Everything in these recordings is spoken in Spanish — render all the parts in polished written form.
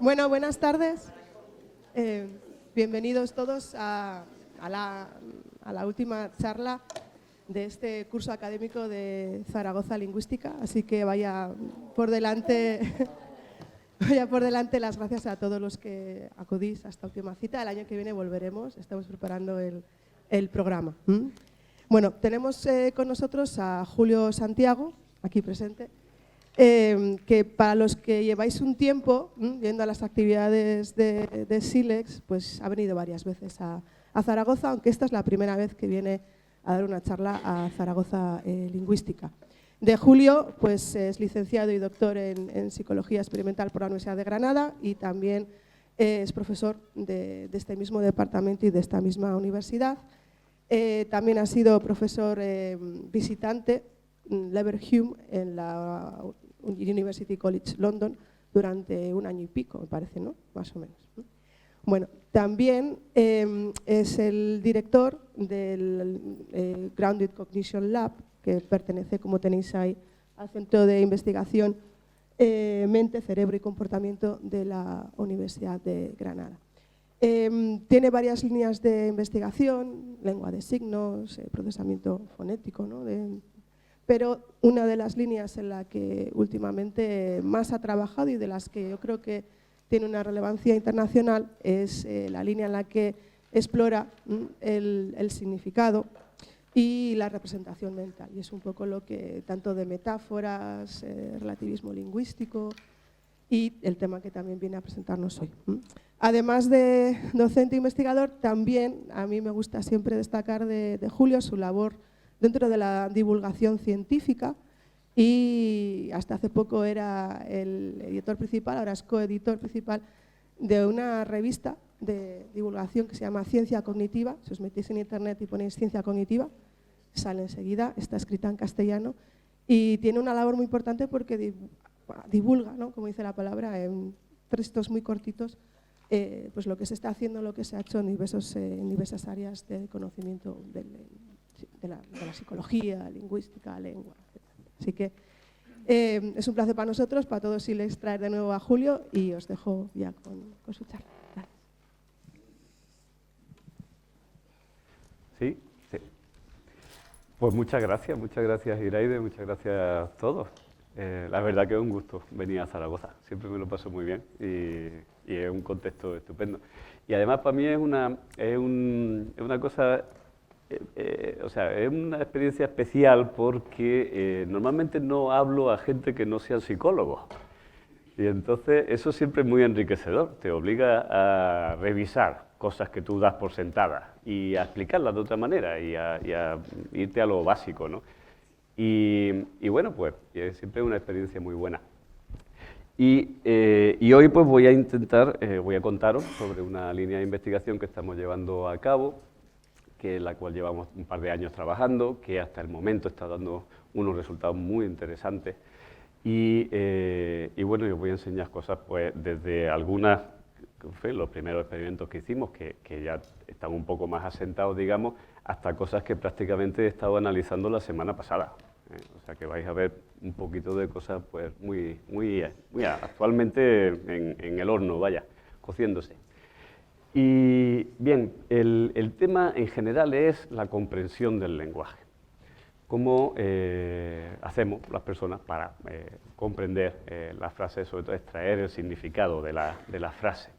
Bueno, buenas tardes. Bienvenidos todos a la última charla de este curso académico de Zaragoza Lingüística. Así que vaya por delante las gracias a todos los que acudís a esta última cita. El año que viene volveremos, estamos preparando el programa. Bueno, tenemos con nosotros a Julio Santiago, aquí presente, que para los que lleváis un tiempo viendo las actividades de SILEX, pues ha venido varias veces a Zaragoza, aunque esta es la primera vez que viene a dar una charla a Zaragoza Lingüística. De Julio, pues es licenciado y doctor en Psicología Experimental por la Universidad de Granada y también es profesor de este mismo departamento y de esta misma universidad. También ha sido profesor visitante Leverhulme en la University College London durante un año y pico, me parece, ¿no? Más o menos. Bueno, también es el director del Grounded Cognition Lab, que pertenece, como tenéis ahí, al Centro de Investigación Mente, Cerebro y Comportamiento de la Universidad de Granada. Tiene varias líneas de investigación, lengua de signos, procesamiento fonético, ¿no? Pero una de las líneas en la que últimamente más ha trabajado y de las que yo creo que tiene una relevancia internacional es la línea en la que explora el significado y la representación mental. Y es un poco lo que, tanto de metáforas, relativismo lingüístico y el tema que también viene a presentarnos hoy. Además de docente e investigador, también a mí me gusta siempre destacar de Julio su labor dentro de la divulgación científica y hasta hace poco era el editor principal, ahora es coeditor principal de una revista de divulgación que se llama Ciencia Cognitiva. Si os metéis en internet y ponéis Ciencia Cognitiva, sale enseguida, está escrita en castellano y tiene una labor muy importante porque divulga, ¿no? Como dice la palabra, en textos muy cortitos, pues lo que se está haciendo, lo que se ha hecho en diversas áreas de conocimiento de la psicología, lingüística, lengua, etc. Así que es un placer para nosotros, para todos, y les traer de nuevo a Julio y os dejo ya con su charla. Gracias. Sí. Pues muchas gracias Iraide, muchas gracias a todos. La verdad que es un gusto venir a Zaragoza, siempre me lo paso muy bien y es un contexto estupendo. Y además para mí es una cosa... o sea, es una experiencia especial porque normalmente no hablo a gente que no sean psicólogos. Y entonces eso siempre es muy enriquecedor, te obliga a revisar cosas que tú das por sentadas y a explicarlas de otra manera y a irte a lo básico, ¿no? Y bueno, pues siempre es una experiencia muy buena. Y hoy pues voy a contaros sobre una línea de investigación que estamos llevando a cabo, la cual llevamos un par de años trabajando, que hasta el momento está dando unos resultados muy interesantes. Y bueno, yo voy a enseñar cosas pues desde los primeros experimentos que hicimos, que ya están un poco más asentados, digamos, hasta cosas que prácticamente he estado analizando la semana pasada. O sea que vais a ver un poquito de cosas pues muy actualmente en el horno, vaya, cociéndose. Y bien, el tema en general es la comprensión del lenguaje. ¿Cómo hacemos las personas para comprender las frases, sobre todo extraer el significado de la frase?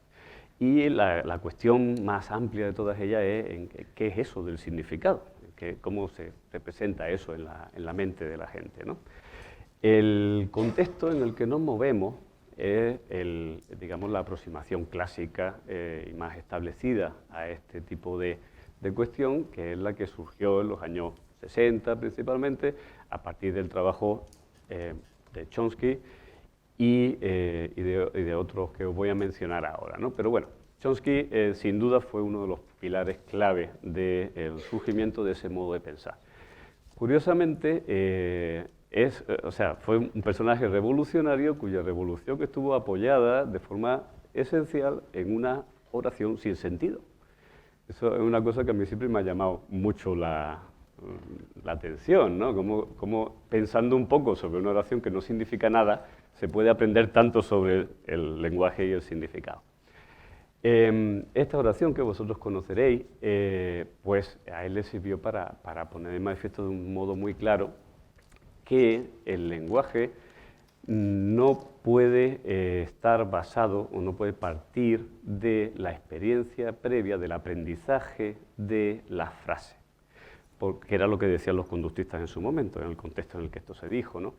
Y la cuestión más amplia de todas ellas es qué es eso del significado, cómo se representa eso en la mente de la gente, ¿no? El contexto en el que nos movemos es digamos, la aproximación clásica y más establecida a este tipo de cuestión, que es la que surgió en los años 60 principalmente, a partir del trabajo de Chomsky y de otros que os voy a mencionar ahora, ¿no? Pero bueno, Chomsky sin duda fue uno de los pilares clave del surgimiento de ese modo de pensar. Curiosamente, fue un personaje revolucionario cuya revolución estuvo apoyada de forma esencial en una oración sin sentido. Eso es una cosa que a mí siempre me ha llamado mucho la la atención, ¿no? Cómo pensando un poco sobre una oración que no significa nada, se puede aprender tanto sobre el lenguaje y el significado. Esta oración que vosotros conoceréis, pues a él le sirvió para poner en manifiesto de un modo muy claro que el lenguaje no puede estar basado o no puede partir de la experiencia previa del aprendizaje de la frase, porque era lo que decían los conductistas en su momento, en el contexto en el que esto se dijo, ¿no?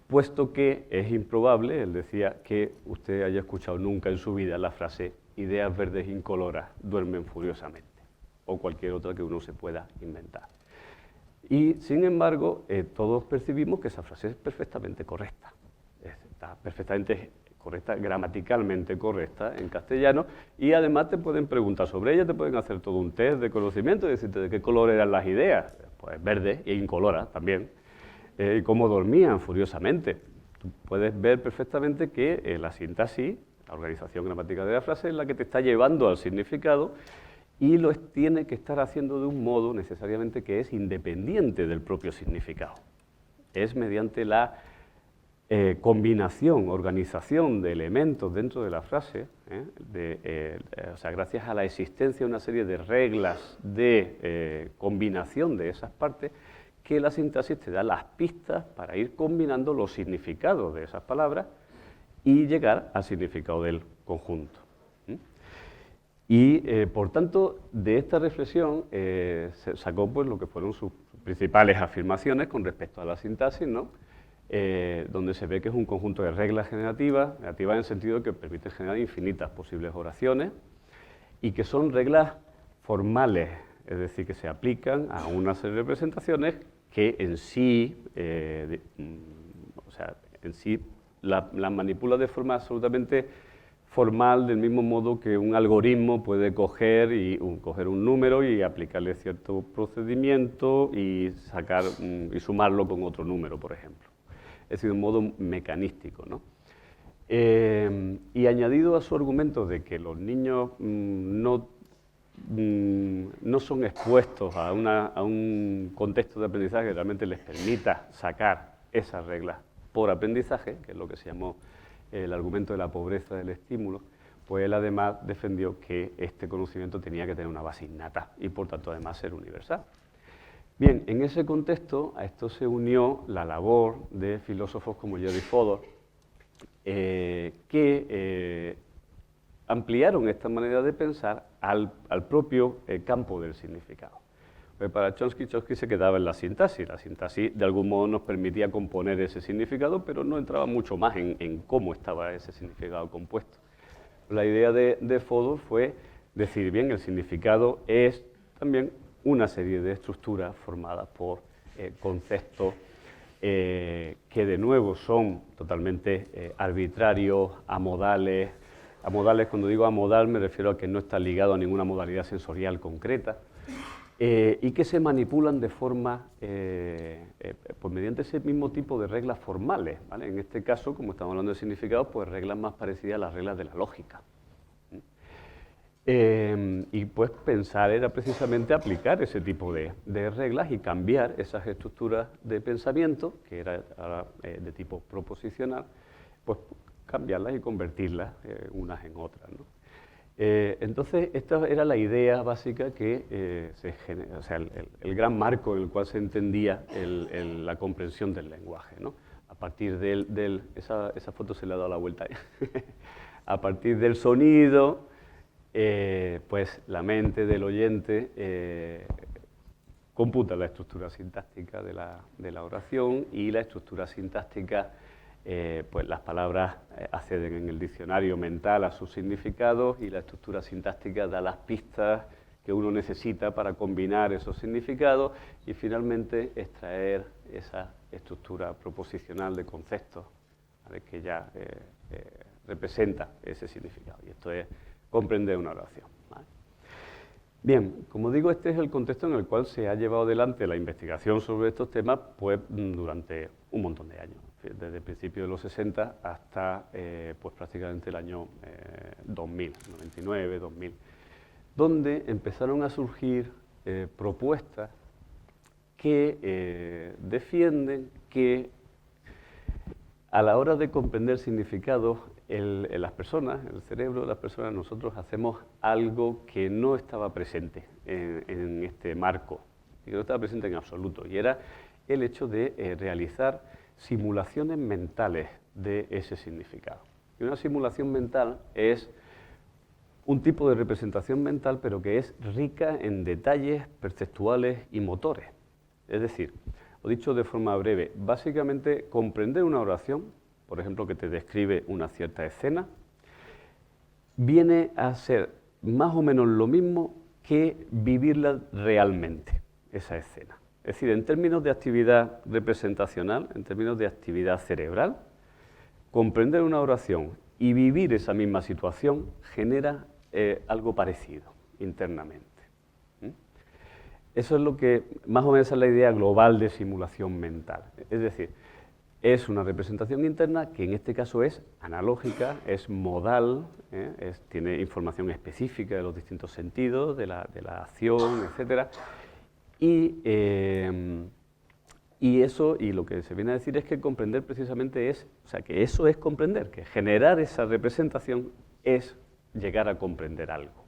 Puesto que es improbable, él decía, que usted haya escuchado nunca en su vida la frase ideas verdes incoloras duermen furiosamente, o cualquier otra que uno se pueda inventar. Y, sin embargo, todos percibimos que esa frase es perfectamente correcta, está perfectamente correcta, gramaticalmente correcta en castellano, y además te pueden preguntar sobre ella, te pueden hacer todo un test de conocimiento y decirte de qué color eran las ideas, pues verde e incolora también. Y cómo dormían furiosamente. Tú puedes ver perfectamente que la sintaxis, la organización gramatical de la frase, es la que te está llevando al significado y lo tiene que estar haciendo de un modo necesariamente que es independiente del propio significado. Es mediante la combinación, organización de elementos dentro de la frase, o sea, gracias a la existencia de una serie de reglas de combinación de esas partes, que la sintaxis te da las pistas para ir combinando los significados de esas palabras y llegar al significado del conjunto. Y, por tanto, de esta reflexión se sacó pues, lo que fueron sus principales afirmaciones con respecto a la sintaxis, ¿no? Donde se ve que es un conjunto de reglas generativas en el sentido de que permite generar infinitas posibles oraciones y que son reglas formales, es decir, que se aplican a una serie de representaciones que en sí, la manipula de forma absolutamente formal, del mismo modo que un algoritmo puede coger un número y aplicarle cierto procedimiento y y sumarlo con otro número, por ejemplo. Es decir, de un modo mecanístico, ¿no? Y añadido a su argumento de que los niños no son expuestos a un contexto de aprendizaje que realmente les permita sacar esas reglas por aprendizaje, que es lo que se llamó el argumento de la pobreza del estímulo, pues él además defendió que este conocimiento tenía que tener una base innata y por tanto además ser universal. Bien, en ese contexto a esto se unió la labor de filósofos como Jerry Fodor, que ampliaron esta manera de pensar al propio campo del significado. Pues para Chomsky se quedaba en la sintaxis. La sintaxis de algún modo nos permitía componer ese significado, pero no entraba mucho más en cómo estaba ese significado compuesto. La idea de Fodor fue decir, bien, el significado es también una serie de estructuras formadas por conceptos que de nuevo son totalmente arbitrarios, amodales. Amodales, cuando digo amodal me refiero a que no está ligado a ninguna modalidad sensorial concreta y que se manipulan de forma, pues mediante ese mismo tipo de reglas formales, ¿vale? En este caso, como estamos hablando de significados, pues reglas más parecidas a las reglas de la lógica. Y pues pensar era precisamente aplicar ese tipo de reglas y cambiar esas estructuras de pensamiento, que era de tipo proposicional, pues cambiarlas y convertirlas unas en otras, ¿no? Entonces, esta era la idea básica que o sea, el gran marco en el cual se entendía la comprensión del lenguaje, ¿no? A partir esa foto se le ha dado la vuelta ahí. A partir del sonido, pues la mente del oyente computa la estructura sintáctica de la oración y la estructura sintáctica, pues las palabras acceden en el diccionario mental a sus significados y la estructura sintáctica da las pistas que uno necesita para combinar esos significados y finalmente extraer esa estructura proposicional de conceptos, ¿vale? Que ya representa ese significado. Y esto es comprender una oración, ¿vale? Bien, como digo, este es el contexto en el cual se ha llevado adelante la investigación sobre estos temas pues, durante un montón de años, desde el principio de los 60 hasta pues, prácticamente el año 2000, 99, 2000, donde empezaron a surgir propuestas que defienden que a la hora de comprender significados, las personas, el cerebro de las personas, nosotros hacemos algo que no estaba presente en este marco, y que no estaba presente en absoluto, y era el hecho de realizar simulaciones mentales de ese significado. Y una simulación mental es un tipo de representación mental, pero que es rica en detalles perceptuales y motores. Es decir, o dicho de forma breve, básicamente comprender una oración, por ejemplo, que te describe una cierta escena, viene a ser más o menos lo mismo que vivirla realmente, esa escena. Es decir, en términos de actividad representacional, en términos de actividad cerebral, comprender una oración y vivir esa misma situación genera algo parecido internamente. Eso es lo que, más o menos, es la idea global de simulación mental. Es decir, es una representación interna que en este caso es analógica, es modal, tiene información específica de los distintos sentidos, de la acción, etc. Y lo que se viene a decir es que comprender precisamente es, o sea, que eso es comprender, que generar esa representación es llegar a comprender algo.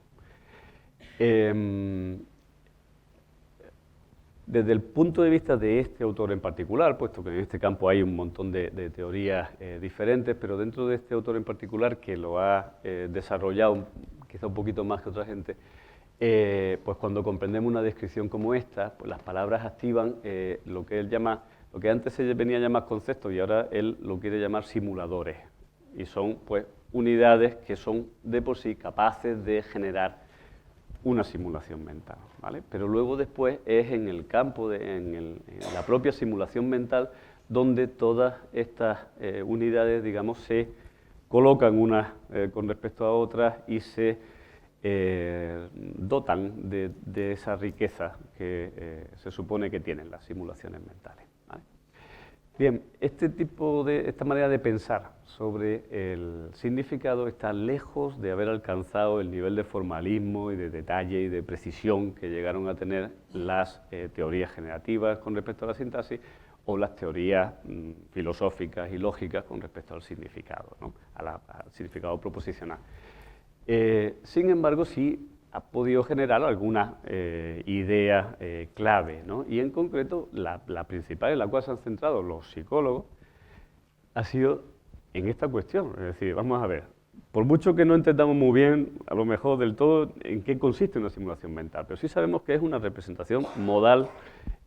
Desde el punto de vista de este autor en particular, puesto que en este campo hay un montón de teorías diferentes, pero dentro de este autor en particular, que lo ha desarrollado quizá un poquito más que otra gente, pues cuando comprendemos una descripción como esta, pues las palabras activan lo que él llama, lo que antes se venía a llamar conceptos y ahora él lo quiere llamar simuladores. Y son pues unidades que son de por sí capaces de generar una simulación mental, ¿vale? Pero luego después es en el campo, en la propia simulación mental, donde todas estas unidades, digamos, se colocan unas con respecto a otras y se dotan de esa riqueza que se supone que tienen las simulaciones mentales, ¿vale? Bien, esta manera de pensar sobre el significado está lejos de haber alcanzado el nivel de formalismo y de detalle y de precisión que llegaron a tener las teorías generativas con respecto a la sintaxis o las teorías filosóficas y lógicas con respecto al significado, ¿no? Al significado proposicional. Sin embargo, sí ha podido generar algunas ideas clave, ¿no? Y en concreto, la principal en la cual se han centrado los psicólogos ha sido en esta cuestión. Es decir, vamos a ver, por mucho que no entendamos muy bien, a lo mejor del todo, en qué consiste una simulación mental, pero sí sabemos que es una representación modal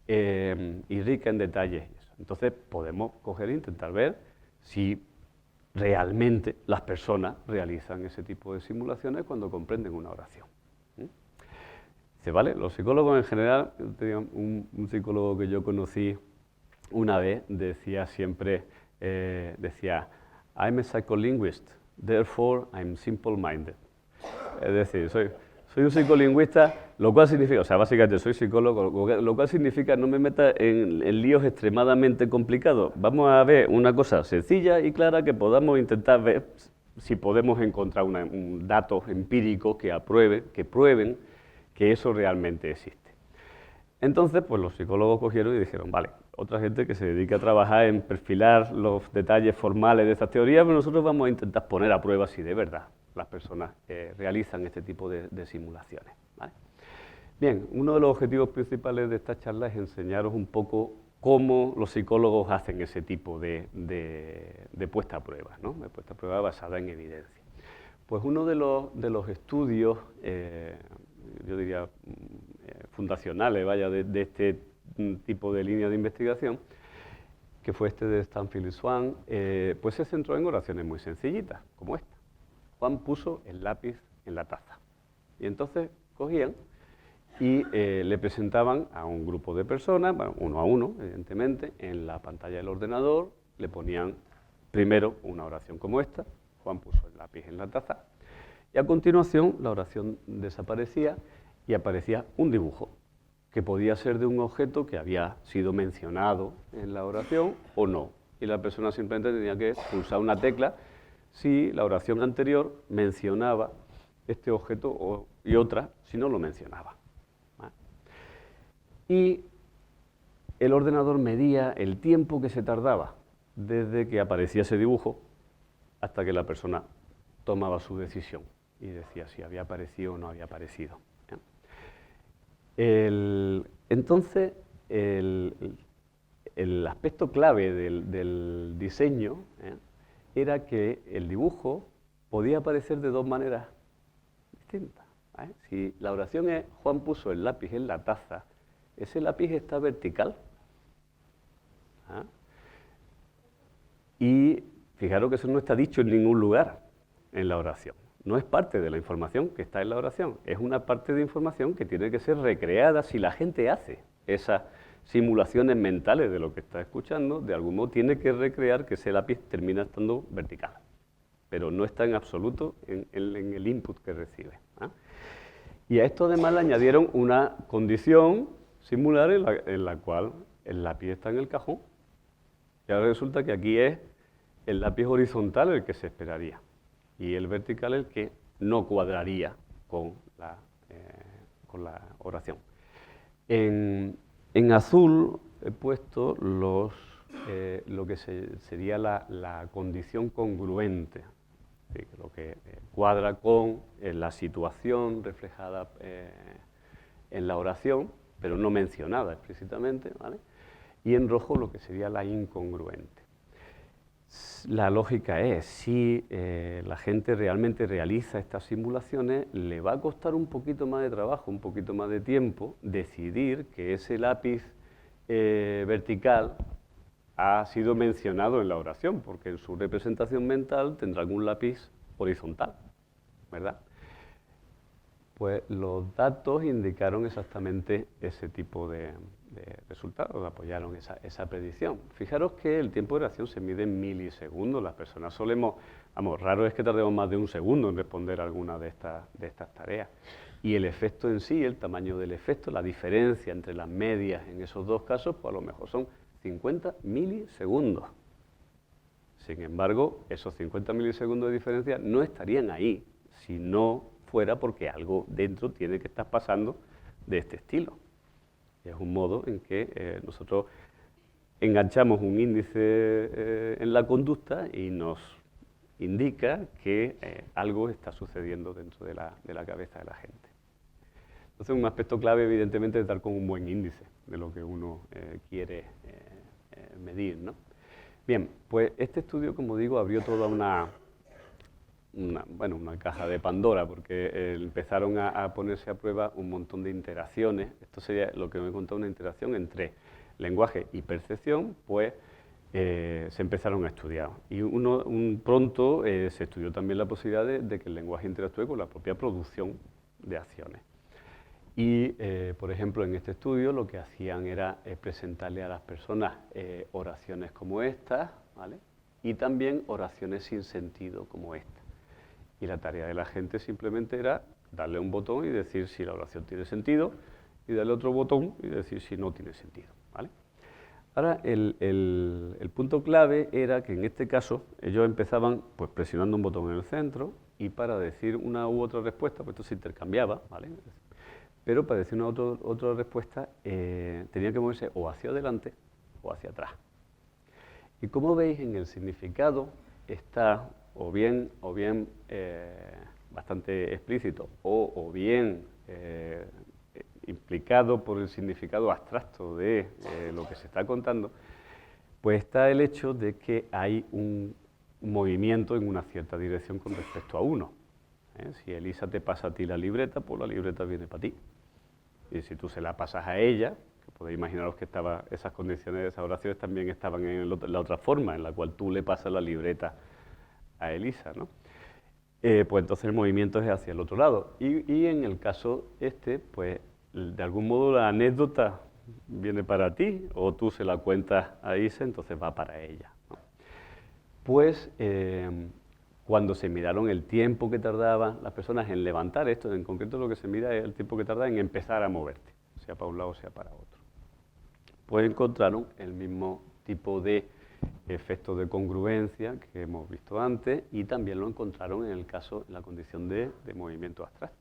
y rica en detalles. Entonces, podemos coger e intentar ver si realmente las personas realizan ese tipo de simulaciones cuando comprenden una oración. Dice, ¿vale? Los psicólogos en general, un psicólogo que yo conocí una vez decía siempre, I'm a psycholinguist, therefore I'm simple-minded. Es decir, soy un psicolingüista, lo cual significa, o sea, básicamente soy psicólogo, lo cual significa no me meta en líos extremadamente complicados. Vamos a ver una cosa sencilla y clara que podamos intentar ver si podemos encontrar un dato empírico que prueben que eso realmente existe. Entonces, pues los psicólogos cogieron y dijeron, vale, otra gente que se dedica a trabajar en perfilar los detalles formales de estas teorías, pero nosotros vamos a intentar poner a prueba si de verdad las personas realizan este tipo de simulaciones, ¿vale? Bien, uno de los objetivos principales de esta charla es enseñaros un poco cómo los psicólogos hacen ese tipo de puesta a prueba, ¿no? De puesta a prueba basada en evidencia. Pues uno de los estudios, yo diría, fundacionales, vaya, de este tipo de línea de investigación, que fue este de Stanfield y Swan, pues se centró en oraciones muy sencillitas, como esta. Juan puso el lápiz en la taza. Y entonces cogían y le presentaban a un grupo de personas, bueno, uno a uno, evidentemente, en la pantalla del ordenador, le ponían primero una oración como esta, Juan puso el lápiz en la taza, y a continuación la oración desaparecía y aparecía un dibujo, que podía ser de un objeto que había sido mencionado en la oración o no. Y la persona simplemente tenía que pulsar una tecla si la oración anterior mencionaba este objeto y otra si no lo mencionaba, ¿vale? y el ordenador medía el tiempo que se tardaba desde que aparecía ese dibujo hasta que la persona tomaba su decisión y decía si había aparecido o no había aparecido. Entonces, el aspecto clave del diseño era que el dibujo podía aparecer de dos maneras distintas. Si la oración es Juan puso el lápiz en la taza, ese lápiz está vertical. Y fijaros que eso no está dicho en ningún lugar en la oración. No es parte de la información que está en la oración, es una parte de información que tiene que ser recreada. Si la gente hace esas simulaciones mentales de lo que está escuchando, de algún modo tiene que recrear que ese lápiz termina estando vertical, pero no está en absoluto en el input que recibe. Y a esto además le añadieron una condición similar en la cual el lápiz está en el cajón, y ahora resulta que aquí es el lápiz horizontal el que se esperaría y el vertical el que no cuadraría con la oración. En azul he puesto lo que sería la condición congruente, lo que cuadra con la situación reflejada en la oración, pero no mencionada explícitamente, ¿vale? Y en rojo lo que sería la incongruente. La lógica es, si la gente realmente realiza estas simulaciones, le va a costar un poquito más de trabajo, un poquito más de tiempo, decidir que ese lápiz vertical ha sido mencionado en la oración, porque en su representación mental tendrá algún lápiz horizontal, ¿verdad? Pues los datos indicaron exactamente ese tipo de resultados, apoyaron esa predicción. Fijaros que el tiempo de reacción se mide en milisegundos. Las personas solemos, raro es que tardemos más de un segundo en responder a alguna de estas tareas. Y el efecto en sí, el tamaño del efecto, la diferencia entre las medias en esos dos casos, pues a lo mejor son 50 milisegundos. Sin embargo, esos 50 milisegundos de diferencia no estarían ahí si no fuera porque algo dentro tiene que estar pasando de este estilo. Es un modo en que nosotros enganchamos un índice en la conducta y nos indica que algo está sucediendo dentro de la cabeza de la gente. Entonces, un aspecto clave, evidentemente, es dar con un buen índice de lo que uno quiere medir, ¿no? Bien, pues este estudio, como digo, abrió toda una caja de Pandora, porque empezaron a ponerse a prueba un montón de interacciones. Esto sería lo que me he contado, una interacción entre lenguaje y percepción, pues se empezaron a estudiar. Y pronto se estudió también la posibilidad de que el lenguaje interactúe con la propia producción de acciones. Y, por ejemplo, en este estudio lo que hacían era presentarle a las personas oraciones como estas, ¿vale? Y también oraciones sin sentido como esta. Y la tarea de la gente simplemente era darle un botón y decir si la oración tiene sentido, y darle otro botón y decir si no tiene sentido, ¿vale? Ahora, el punto clave era que en este caso ellos empezaban pues presionando un botón en el centro, y para decir una u otra respuesta, pues esto se intercambiaba, ¿vale? Pero para decir una otra respuesta tenía que moverse o hacia adelante o hacia atrás. Y como veis, en el significado está o bien bastante explícito o bien implicado por el significado abstracto de lo que se está contando, pues está el hecho de que hay un movimiento en una cierta dirección con respecto a uno. Si Elisa te pasa a ti la libreta, pues la libreta viene para ti. Y si tú se la pasas a ella, que podéis imaginaros que esas condiciones de esas oraciones también estaban en la otra forma, en la cual tú le pasas la libreta a Elisa, ¿no? Pues entonces el movimiento es hacia el otro lado. Y en el caso pues de algún modo la anécdota viene para ti, o tú se la cuentas a Isa, entonces va para ella, ¿no? Pues cuando se miraron el tiempo que tardaban las personas en levantar esto, en concreto lo que se mira es el tiempo que tarda en empezar a moverte, sea para un lado o sea para otro, pues encontraron el mismo tipo de efectos de congruencia que hemos visto antes, y también lo encontraron en la condición de movimiento abstracto.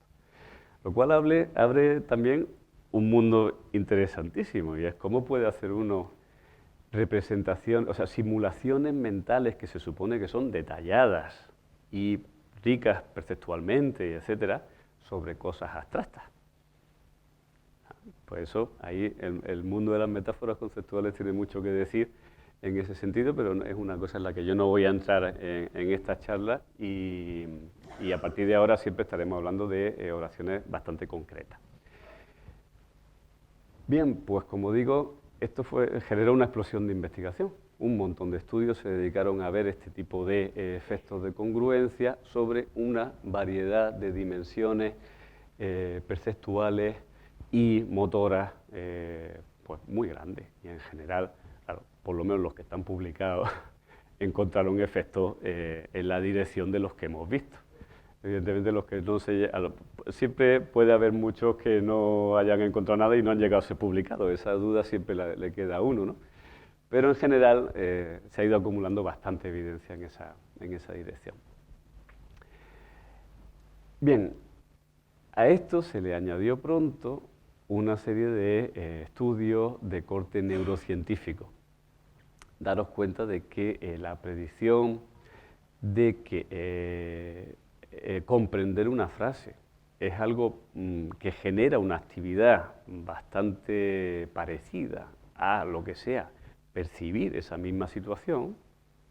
Lo cual abre también un mundo interesantísimo, y es cómo puede hacer uno representación, o sea, simulaciones mentales que se supone que son detalladas y ricas perceptualmente, etcétera, sobre cosas abstractas. Por eso ahí el mundo de las metáforas conceptuales tiene mucho que decir en ese sentido, pero es una cosa en la que yo no voy a entrar en esta charla y a partir de ahora siempre estaremos hablando de oraciones bastante concretas. Bien, pues como digo, esto generó una explosión de investigación. Un montón de estudios se dedicaron a ver este tipo de efectos de congruencia sobre una variedad de dimensiones perceptuales y motoras pues muy grandes. Y en general, claro, por lo menos los que están publicados, encontraron efectos en la dirección de los que hemos visto. Evidentemente los que no siempre puede haber muchos que no hayan encontrado nada y no han llegado a ser publicados. Esa duda siempre le queda a uno, ¿no? Pero en general se ha ido acumulando bastante evidencia en esa dirección. Bien, a esto se le añadió pronto una serie de estudios de corte neurocientífico. Daros cuenta de que la predicción de que comprender una frase es algo que genera una actividad bastante parecida a lo que sea percibir esa misma situación,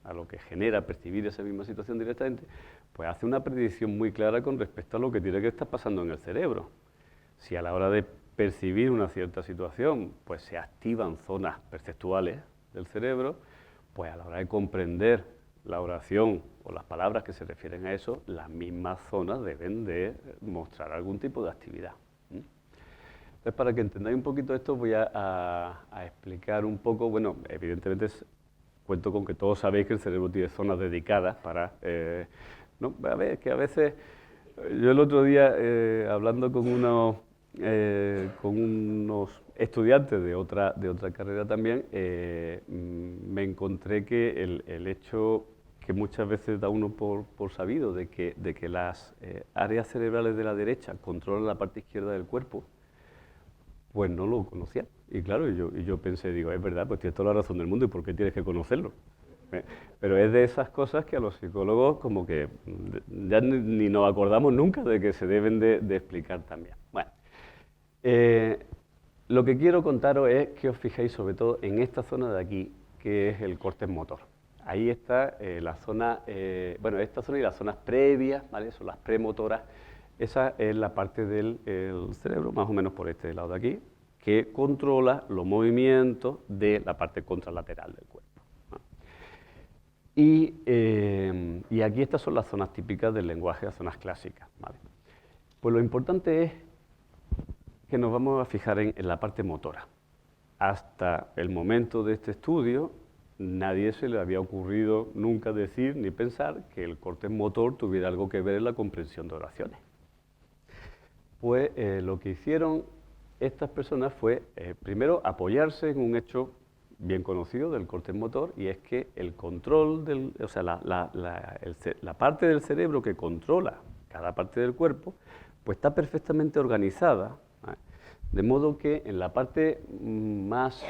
a lo que genera percibir esa misma situación directamente, pues hace una predicción muy clara con respecto a lo que tiene que estar pasando en el cerebro. Si a la hora de percibir una cierta situación, pues se activan zonas perceptuales del cerebro, pues a la hora de comprender la oración o las palabras que se refieren a eso, las mismas zonas deben de mostrar algún tipo de actividad. Entonces, para que entendáis un poquito esto, voy a explicar un poco, bueno, evidentemente cuento con que todos sabéis que el cerebro tiene zonas dedicadas para, ¿no? A ver, que a veces, yo el otro día, hablando con unos estudiantes de otra carrera también, me encontré que el hecho que muchas veces da uno por sabido de que las áreas cerebrales de la derecha controlan la parte izquierda del cuerpo, pues no lo conocía. Y claro, yo pensé, digo, es verdad, pues tienes toda la razón del mundo, ¿y por qué tienes que conocerlo? Pero es de esas cosas que a los psicólogos como que ya ni nos acordamos nunca de que se deben de explicar también. Bueno, lo que quiero contaros es que os fijéis sobre todo en esta zona de aquí, que es el córtex motor. Ahí está la zona, bueno, esta zona y las zonas previas, ¿vale? Son las premotoras. Esa es la parte del cerebro, más o menos por este lado de aquí, que controla los movimientos de la parte contralateral del cuerpo, ¿no? Y aquí estas son las zonas típicas del lenguaje, las zonas clásicas, ¿vale? Pues lo importante es que nos vamos a fijar en la parte motora. Hasta el momento de este estudio, nadie se le había ocurrido nunca decir ni pensar que el córtex motor tuviera algo que ver en la comprensión de oraciones. Pues lo que hicieron estas personas fue, primero, apoyarse en un hecho bien conocido del córtex motor, y es que el control, o sea, la parte del cerebro que controla cada parte del cuerpo, pues está perfectamente organizada, ¿vale? De modo que en la parte más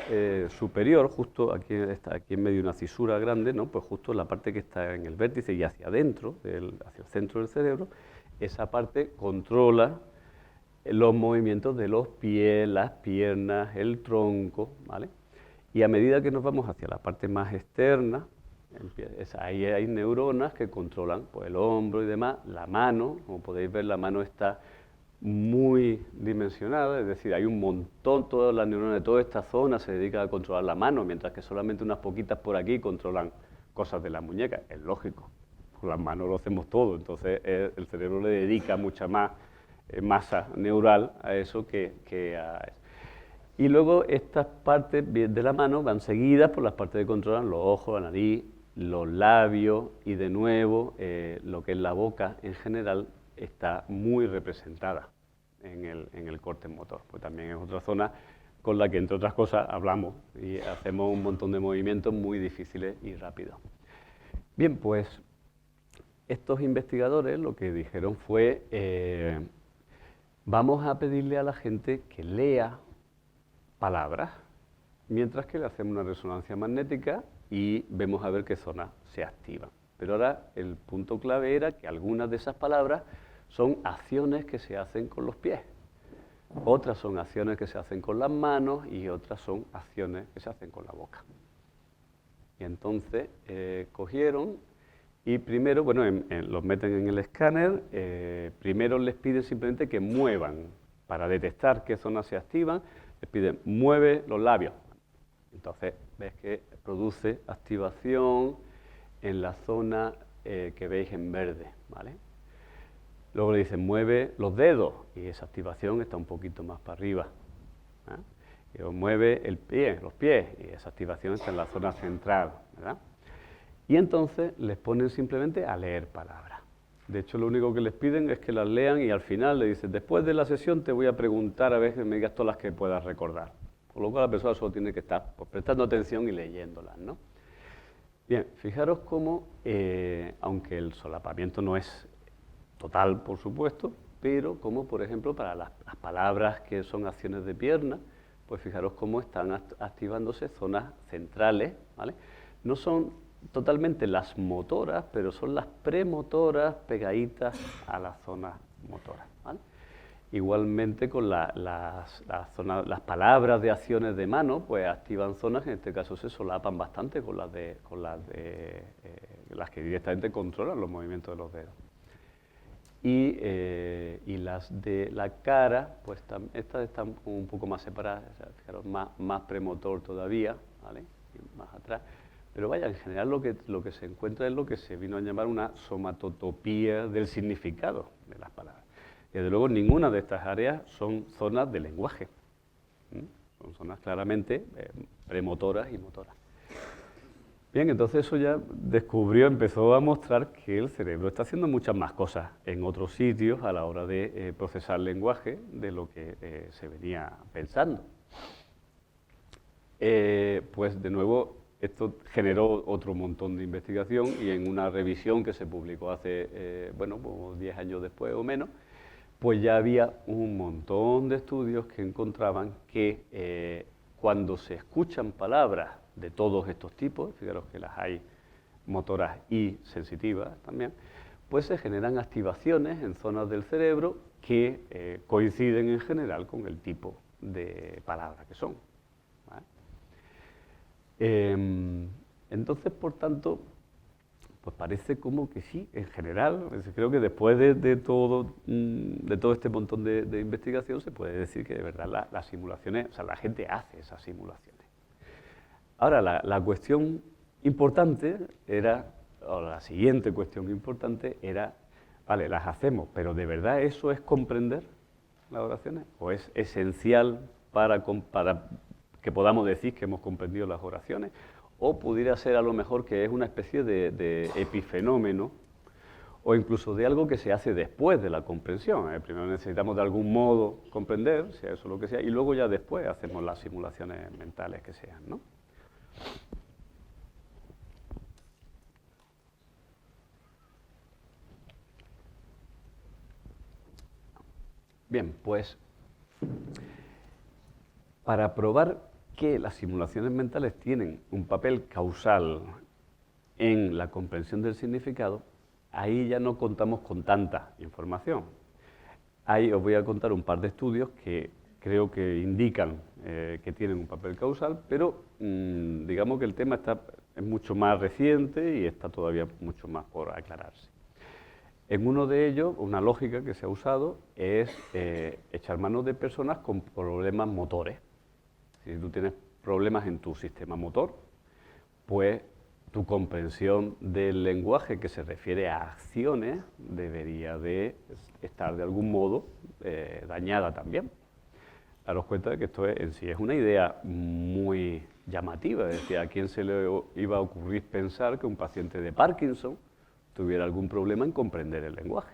superior, justo aquí en medio de una cisura grande, ¿no? Pues justo en la parte que está en el vértice y hacia adentro, hacia el centro del cerebro, esa parte controla los movimientos de los pies, las piernas, el tronco, ¿vale? Y a medida que nos vamos hacia la parte más externa, ahí hay neuronas que controlan pues, el hombro y demás, la mano, como podéis ver, la mano está muy dimensionada, es decir, hay un montón, todas las neuronas de toda esta zona se dedican a controlar la mano, mientras que solamente unas poquitas por aquí controlan cosas de la muñeca. Es lógico, con las manos lo hacemos todo, entonces el cerebro le dedica mucha más masa neural a eso que a eso. Y luego estas partes de la mano van seguidas por las partes que controlan los ojos, la nariz, los labios y de nuevo lo que es la boca en general está muy representada en el córtex motor, pues también es otra zona con la que entre otras cosas hablamos y hacemos un montón de movimientos muy difíciles y rápidos. Bien, pues estos investigadores lo que dijeron fue vamos a pedirle a la gente que lea palabras, mientras que le hacemos una resonancia magnética y vemos a ver qué zonas se activan. Pero ahora el punto clave era que algunas de esas palabras son acciones que se hacen con los pies, otras son acciones que se hacen con las manos y otras son acciones que se hacen con la boca. Y entonces cogieron y primero, bueno, los meten en el escáner, primero les piden simplemente que muevan, para detectar qué zonas se activan, les piden mueve los labios. Entonces ves que produce activación en la zona que veis en verde, ¿vale? Luego le dicen mueve los dedos y esa activación está un poquito más para arriba. Y mueve el pie, los pies y esa activación está en la zona central, ¿verdad? Y entonces les ponen simplemente a leer palabras. De hecho, lo único que les piden es que las lean y al final le dicen, después de la sesión te voy a preguntar a ver que me digas todas las que puedas recordar. Con lo cual la persona solo tiene que estar pues, prestando atención y leyéndolas, ¿no? Bien, fijaros cómo, aunque el solapamiento no es total, por supuesto, pero como, por ejemplo, para las palabras que son acciones de pierna, pues fijaros cómo están activándose zonas centrales, ¿vale? No son totalmente las motoras, pero son las premotoras pegaditas a las zonas motoras, ¿vale? Igualmente con las palabras de acciones de mano, pues activan zonas que en este caso se solapan bastante con las que directamente controlan los movimientos de los dedos. Y las de la cara, pues estas están un poco más separadas, o sea, fijaros, más premotor todavía, ¿vale? Y más atrás. Pero vaya, en general lo que se encuentra es lo que se vino a llamar una somatotopía del significado de las palabras. Y desde luego ninguna de estas áreas son zonas de lenguaje. Son zonas claramente premotoras y motoras. Bien, entonces eso ya empezó a mostrar que el cerebro está haciendo muchas más cosas en otros sitios a la hora de procesar lenguaje de lo que se venía pensando. Pues de nuevo, esto generó otro montón de investigación y en una revisión que se publicó hace, como 10 años después o menos, pues ya había un montón de estudios que encontraban que cuando se escuchan palabras de todos estos tipos, fijaros que las hay motoras y sensitivas también, pues se generan activaciones en zonas del cerebro que coinciden en general con el tipo de palabra que son, ¿vale? Entonces, por tanto, pues parece como que sí, en general, creo que después de todo este montón de investigación se puede decir que de verdad las simulaciones, o sea, la gente hace esas simulaciones. Ahora, la cuestión importante era, o la siguiente cuestión importante era, vale, las hacemos, pero ¿de verdad eso es comprender las oraciones? ¿O es esencial para que podamos decir que hemos comprendido las oraciones? ¿O pudiera ser a lo mejor que es una especie de epifenómeno o incluso de algo que se hace después de la comprensión? Primero necesitamos de algún modo comprender, sea eso lo que sea, y luego ya después hacemos las simulaciones mentales que sean, ¿no? Bien, pues para probar que las simulaciones mentales tienen un papel causal en la comprensión del significado, ahí ya no contamos con tanta información. Ahí os voy a contar un par de estudios que creo que indican que tienen un papel causal, pero digamos que el tema es mucho más reciente y está todavía mucho más por aclararse. En uno de ellos, una lógica que se ha usado es echar mano de personas con problemas motores. Si tú tienes problemas en tu sistema motor, pues tu comprensión del lenguaje que se refiere a acciones debería de estar de algún modo dañada también. Daros cuenta de que esto en sí es una idea muy llamativa. Es decir, ¿a quién se le iba a ocurrir pensar que un paciente de Parkinson tuviera algún problema en comprender el lenguaje?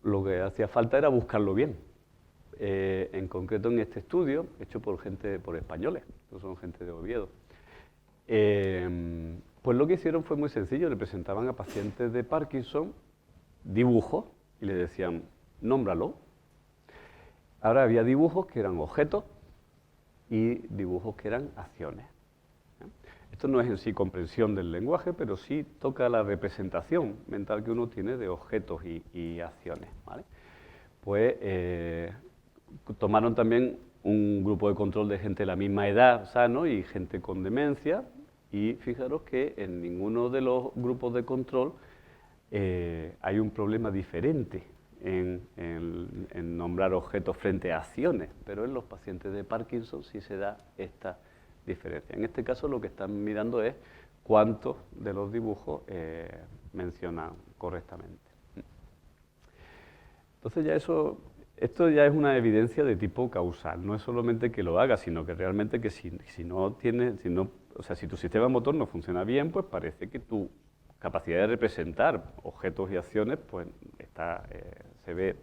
Lo que hacía falta era buscarlo bien. En concreto en este estudio, hecho por españoles, no son gente de Oviedo, pues lo que hicieron fue muy sencillo. Le presentaban a pacientes de Parkinson dibujos y le decían, nómbralo. Ahora había dibujos que eran objetos y dibujos que eran acciones. Esto no es en sí comprensión del lenguaje, pero sí toca la representación mental que uno tiene de objetos y acciones, ¿vale? Pues tomaron también un grupo de control de gente de la misma edad, sano, y gente con demencia, y fijaros que en ninguno de los grupos de control hay un problema diferente en nombrar objetos frente a acciones, pero en los pacientes de Parkinson sí se da esta diferencia. En este caso lo que están mirando es cuántos de los dibujos mencionan correctamente. Entonces ya esto ya es una evidencia de tipo causal, no es solamente que lo haga, sino que realmente que si tu sistema motor no funciona bien, pues parece que tu capacidad de representar objetos y acciones pues se ve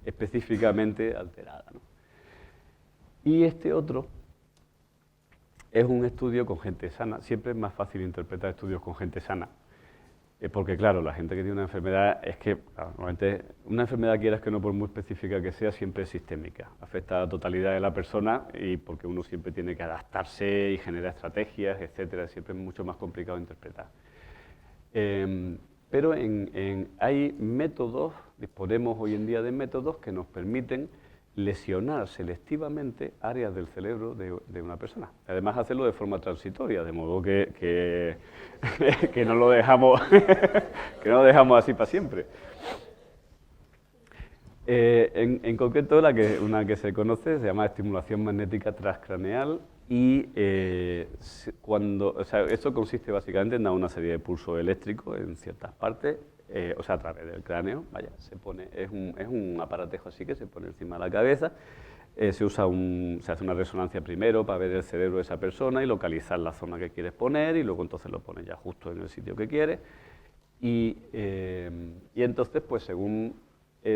específicamente alterada, ¿no? Y este otro es un estudio con gente sana. Siempre es más fácil interpretar estudios con gente sana, porque claro, la gente que tiene una enfermedad, es que normalmente una enfermedad, quieras que no, por muy específica que sea, siempre es sistémica, afecta a la totalidad de la persona, y porque uno siempre tiene que adaptarse y generar estrategias, etcétera, siempre es mucho más complicado de interpretar. Pero hay métodos, disponemos hoy en día de métodos que nos permiten lesionar selectivamente áreas del cerebro de una persona. Además, hacerlo de forma transitoria, de modo que no lo dejamos que no lo dejamos así para siempre. En concreto, una que se conoce se llama estimulación magnética transcraneal, y esto consiste básicamente en dar una serie de pulsos eléctricos en ciertas partes, a través del cráneo, es un aparatejo así que se pone encima de la cabeza, se hace una resonancia primero para ver el cerebro de esa persona y localizar la zona que quieres poner, y luego entonces lo pones ya justo en el sitio que quieres, y entonces pues según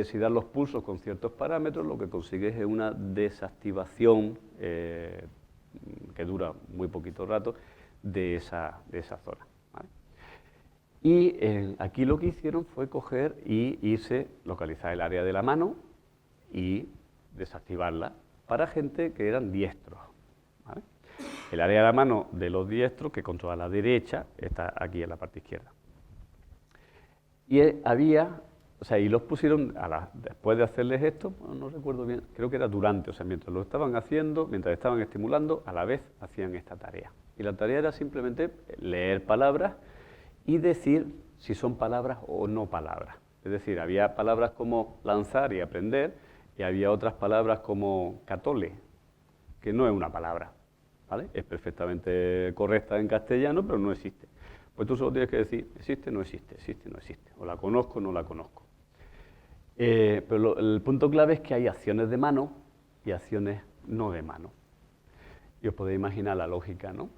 si das los pulsos con ciertos parámetros, lo que consigues es una desactivación que dura muy poquito rato de esa zona, ¿vale? Y aquí lo que hicieron fue coger y localizar el área de la mano y desactivarla para gente que eran diestros, ¿vale? El área de la mano de los diestros, que controla la derecha, está aquí en la parte izquierda. Y y los pusieron, después de hacerles esto, no recuerdo bien, creo que era durante, mientras lo estaban haciendo, mientras estaban estimulando, a la vez hacían esta tarea. Y la tarea era simplemente leer palabras y decir si son palabras o no palabras. Es decir, había palabras como lanzar y aprender, y había otras palabras como catole, que no es una palabra, ¿vale? Es perfectamente correcta en castellano, pero no existe. Pues tú solo tienes que decir, existe, no existe, existe, no existe, o la conozco, o no la conozco. Pero el punto clave es que hay acciones de mano y acciones no de mano. Y os podéis imaginar la lógica, ¿no?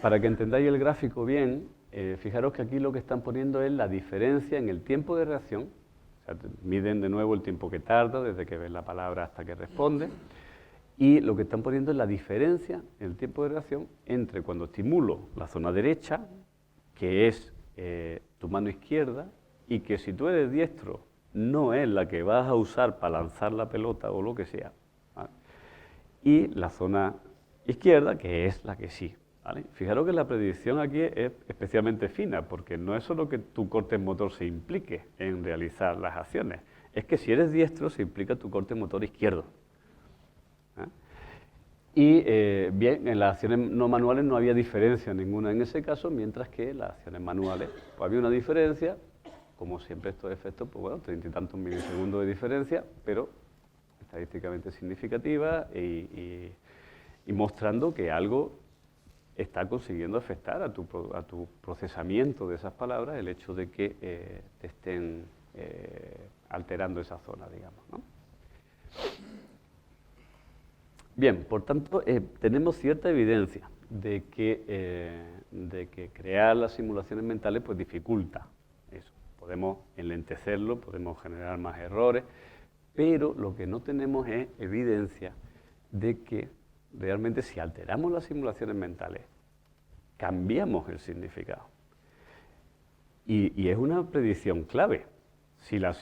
Para que entendáis el gráfico bien, fijaros que aquí lo que están poniendo es la diferencia en el tiempo de reacción. Miden de nuevo el tiempo que tarda desde que ves la palabra hasta que responde. Y lo que están poniendo es la diferencia en el tiempo de reacción entre cuando estimulo la zona derecha, que es tu mano izquierda, y que si tú eres diestro no es la que vas a usar para lanzar la pelota o lo que sea, ¿vale? Y la zona izquierda, que es la que sí, ¿vale? Fijaros que la predicción aquí es especialmente fina, porque no es solo que tu corte motor se implique en realizar las acciones, es que si eres diestro se implica tu corte motor izquierdo. Y bien, en las acciones no manuales no había diferencia ninguna en ese caso, mientras que en las acciones manuales pues había una diferencia. Como siempre estos efectos, pues bueno, 30 y tantos milisegundos de diferencia, pero estadísticamente significativa y mostrando que algo está consiguiendo afectar a tu procesamiento de esas palabras, el hecho de que te estén alterando esa zona, digamos, ¿no? Bien, por tanto, tenemos cierta evidencia de que crear las simulaciones mentales pues dificulta eso. Podemos enlentecerlo, podemos generar más errores, pero lo que no tenemos es evidencia de que realmente si alteramos las simulaciones mentales, cambiamos el significado. Y es una predicción clave. Si la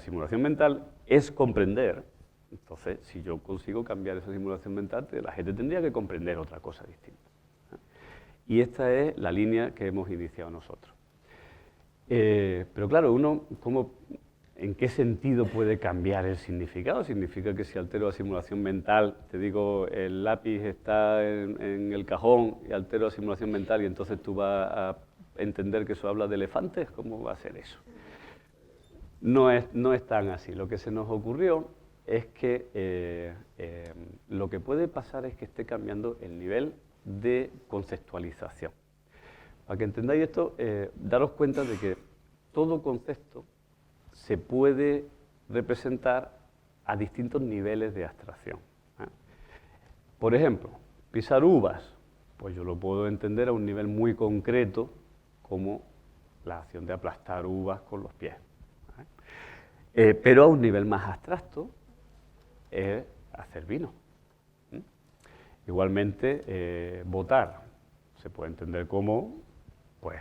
simulación mental es comprender. Entonces, si yo consigo cambiar esa simulación mental, la gente tendría que comprender otra cosa distinta. Y esta es la línea que hemos iniciado nosotros. Pero claro, ¿en qué sentido puede cambiar el significado? ¿Significa que si altero la simulación mental, te digo, el lápiz está en el cajón y altero la simulación mental y entonces tú vas a entender que eso habla de elefantes? ¿Cómo va a ser eso? No es tan así. Lo que se nos ocurrió es que lo que puede pasar es que esté cambiando el nivel de conceptualización. Para que entendáis esto, daros cuenta de que todo concepto se puede representar a distintos niveles de abstracción. Por ejemplo, pisar uvas, pues yo lo puedo entender a un nivel muy concreto como la acción de aplastar uvas con los pies. Pero a un nivel más abstracto es hacer vino. Igualmente, votar se puede entender como pues,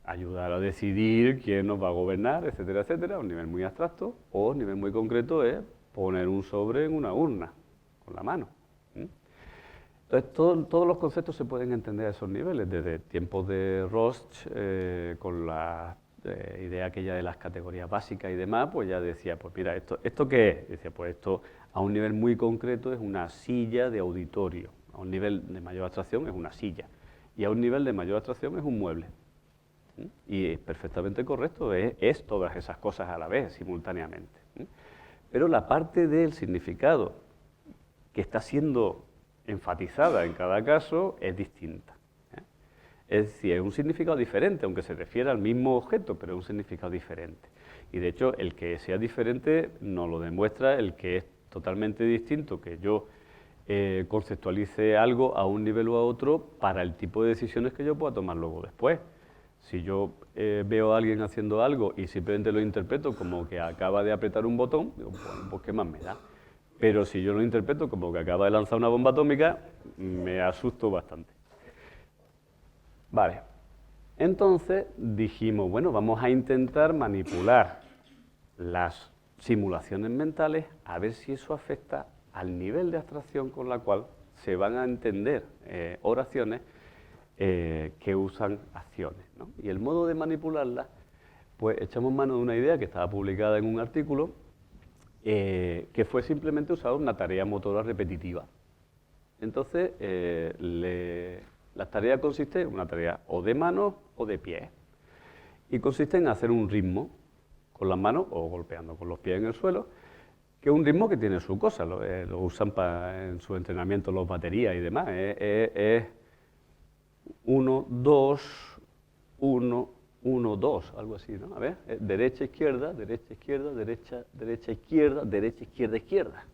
ayudar a decidir quién nos va a gobernar, etcétera, etcétera, a un nivel muy abstracto, o a un nivel muy concreto es poner un sobre en una urna, con la mano. Entonces, todos los conceptos se pueden entender a esos niveles, desde tiempos de Rost, con la idea aquella de las categorías básicas y demás, pues ya decía, pues mira, ¿esto qué es? Decía, pues esto a un nivel muy concreto es una silla de auditorio, a un nivel de mayor abstracción es una silla, y a un nivel de mayor abstracción es un mueble. Y es perfectamente correcto, es todas esas cosas a la vez, simultáneamente. Pero la parte del significado que está siendo enfatizada en cada caso es distinta. Es decir, es un significado diferente, aunque se refiera al mismo objeto, pero es un significado diferente. Y de hecho, el que sea diferente nos lo demuestra el que es totalmente distinto, que yo conceptualice algo a un nivel o a otro para el tipo de decisiones que yo pueda tomar luego después. Si yo veo a alguien haciendo algo y simplemente lo interpreto como que acaba de apretar un botón, digo, bueno, pues ¿qué más me da? Pero si yo lo interpreto como que acaba de lanzar una bomba atómica, me asusto bastante. Vale, entonces dijimos, bueno, vamos a intentar manipular las simulaciones mentales a ver si eso afecta al nivel de abstracción con la cual se van a entender oraciones que usan acciones, ¿no? Y el modo de manipularlas, pues echamos mano de una idea que estaba publicada en un artículo, que fue simplemente usar una tarea motora repetitiva. Entonces, la tarea consiste en una tarea o de manos o de pies, y consiste en hacer un ritmo con las manos o golpeando con los pies en el suelo, que es un ritmo que tiene su cosa, lo usan en su entrenamiento los baterías y demás. Es 1, 2, 1, 1, 2, algo así, ¿no? A ver, derecha, izquierda, derecha, izquierda, derecha, derecha, izquierda, derecha, izquierda, izquierda.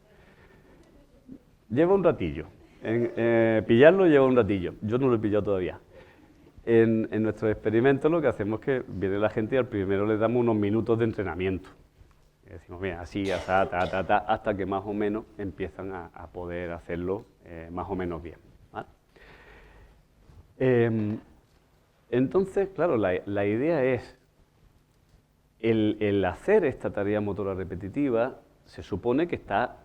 Lleva un ratillo. Pillarlo lleva un ratillo. Yo no lo he pillado todavía. En nuestros experimentos lo que hacemos es que viene la gente y al primero le damos unos minutos de entrenamiento. Y decimos, mira, así, hasta que más o menos empiezan a poder hacerlo más o menos bien. ¿Vale? Entonces, claro, la idea es, el hacer esta tarea motora repetitiva se supone que está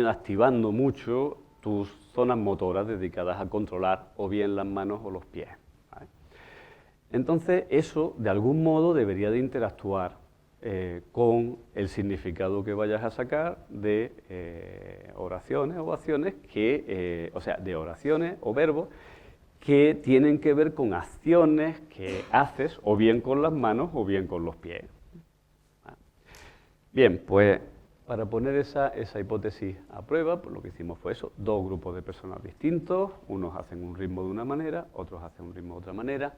activando mucho tus zonas motoras dedicadas a controlar o bien las manos o los pies. ¿Vale? Entonces, eso de algún modo debería de interactuar con el significado que vayas a sacar de oraciones o acciones o sea, de oraciones o verbos que tienen que ver con acciones que haces o bien con las manos o bien con los pies. Bien, pues para poner esa hipótesis a prueba, pues lo que hicimos fue eso, dos grupos de personas distintos, unos hacen un ritmo de una manera, otros hacen un ritmo de otra manera,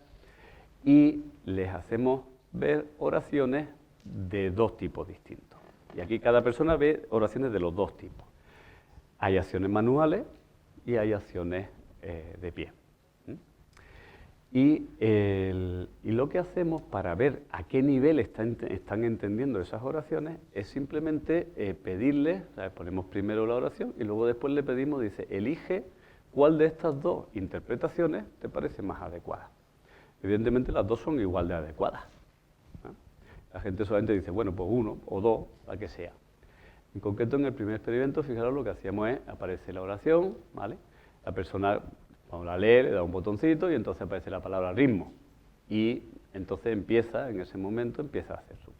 y les hacemos ver oraciones de dos tipos distintos. Y aquí cada persona ve oraciones de los dos tipos. Hay acciones manuales y hay acciones de pie. Y lo que hacemos para ver a qué nivel están entendiendo esas oraciones es simplemente pedirles, ¿sabes? Ponemos primero la oración y luego después le pedimos, dice, elige cuál de estas dos interpretaciones te parece más adecuada. Evidentemente las dos son igual de adecuadas, ¿no? La gente solamente dice, bueno, pues uno o dos, la que sea. En concreto, en el primer experimento, fijaros, lo que hacíamos es, aparece la oración, ¿vale? La persona, cuando la lee, le da un botoncito y entonces aparece la palabra ritmo. Y entonces empieza, en ese momento, empieza a hacer su,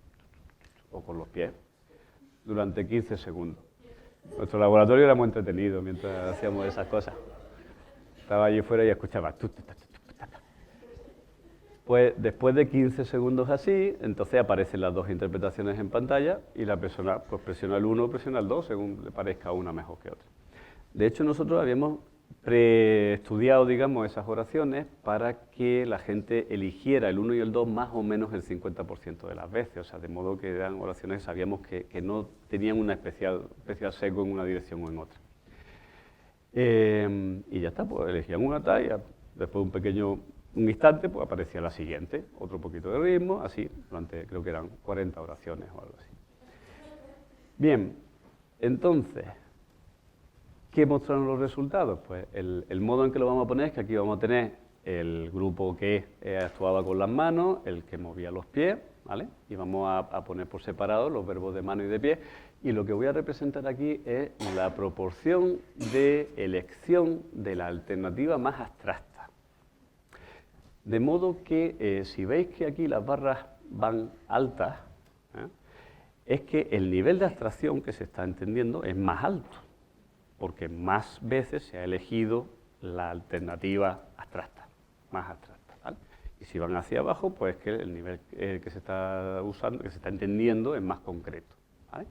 o con los pies, durante 15 segundos. Nuestro laboratorio era muy entretenido mientras hacíamos esas cosas. Estaba allí fuera y escuchaba. Pues después de 15 segundos así, entonces aparecen las dos interpretaciones en pantalla y la persona pues presiona el 1 o presiona el 2 según le parezca una mejor que otra. De hecho, nosotros habíamos preestudiado, digamos, esas oraciones para que la gente eligiera el 1 y el 2 más o menos el 50% de las veces, o sea, de modo que eran oraciones que sabíamos que no tenían una especial seco en una dirección o en otra. Y ya está, pues elegían una talla, después de un instante, pues aparecía la siguiente, otro poquito de ritmo, así, durante creo que eran 40 oraciones o algo así. Bien, entonces, ¿qué mostraron los resultados? Pues el modo en que lo vamos a poner es que aquí vamos a tener el grupo que actuaba con las manos, el que movía los pies, ¿vale? Y vamos a poner por separado los verbos de mano y de pie. Y lo que voy a representar aquí es la proporción de elección de la alternativa más abstracta. De modo que si veis que aquí las barras van altas, es que el nivel de abstracción que se está entendiendo es más alto, porque más veces se ha elegido la alternativa abstracta, más abstracta, ¿vale? Y si van hacia abajo, pues que el nivel que se está usando, que se está entendiendo, es más concreto, ¿vale?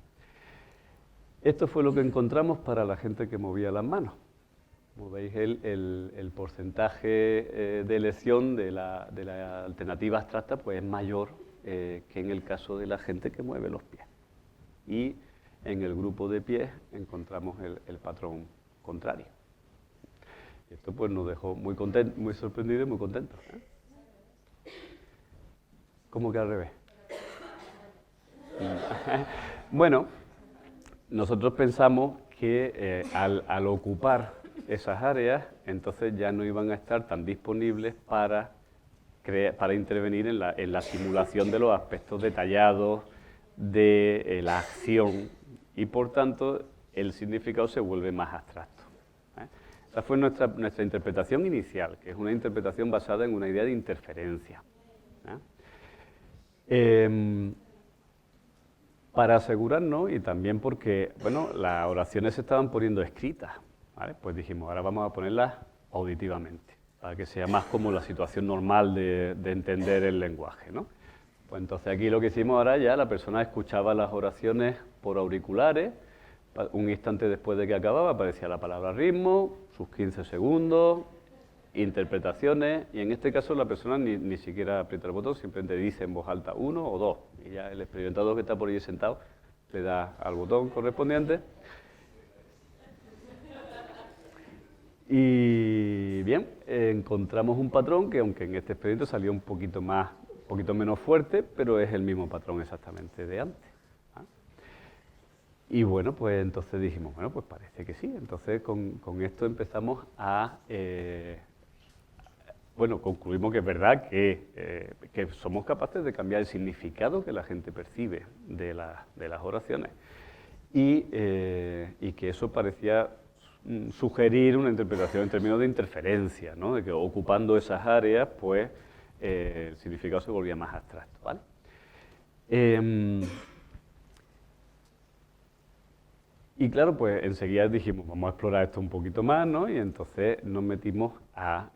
Esto fue lo que encontramos para la gente que movía las manos. Como veis, el porcentaje de elección de la alternativa abstracta pues es mayor que en el caso de la gente que mueve los pies. Y en el grupo de pies encontramos el patrón contrario. Y esto pues nos dejó muy sorprendidos y muy contentos, ¿eh? ¿Cómo que al revés? Bueno, nosotros pensamos que al ocupar esas áreas, entonces ya no iban a estar tan disponibles para intervenir en la simulación de los aspectos detallados de la acción y por tanto el significado se vuelve más abstracto, ¿eh? Esa fue nuestra interpretación inicial, que es una interpretación basada en una idea de interferencia, ¿eh? Para asegurarnos y también porque, bueno, las oraciones se estaban poniendo escritas, ¿vale? Pues dijimos, ahora vamos a ponerlas auditivamente, para que sea más como la situación normal de entender el lenguaje, ¿no? Pues entonces aquí lo que hicimos ahora ya, la persona escuchaba las oraciones por auriculares, un instante después de que acababa aparecía la palabra ritmo, sus 15 segundos, interpretaciones, y en este caso la persona ni siquiera aprieta el botón, simplemente dice en voz alta 1 o 2, y ya el experimentador que está por ahí sentado le da al botón correspondiente. Y bien, encontramos un patrón que aunque en este experimento salió un poquito menos fuerte, pero es el mismo patrón exactamente de antes, ¿ah? Y bueno, pues entonces dijimos, bueno, pues parece que sí. Entonces con esto empezamos concluimos que es verdad que somos capaces de cambiar el significado que la gente percibe de las oraciones y que eso parecía sugerir una interpretación en términos de interferencia, ¿no? De que ocupando esas áreas, pues el significado se volvía más abstracto, ¿vale? Y claro, pues enseguida dijimos, vamos a explorar esto un poquito más, ¿no? Y entonces nos metimos a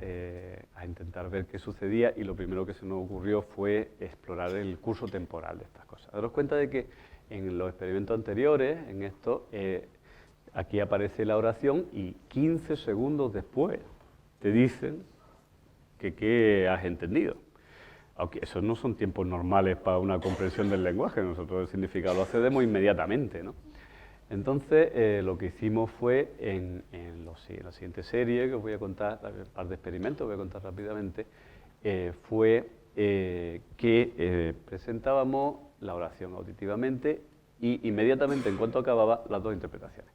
intentar ver qué sucedía y lo primero que se nos ocurrió fue explorar el curso temporal de estas cosas. Daros cuenta de que en los experimentos anteriores, en esto, aquí aparece la oración y 15 segundos después te dicen que qué has entendido. Aunque esos no son tiempos normales para una comprensión del lenguaje, nosotros el significado lo accedemos inmediatamente, ¿no? Entonces, lo que hicimos fue, en la siguiente serie que os voy a contar, un par de experimentos voy a contar rápidamente, fue que presentábamos la oración auditivamente y inmediatamente, en cuanto acababa, las dos interpretaciones.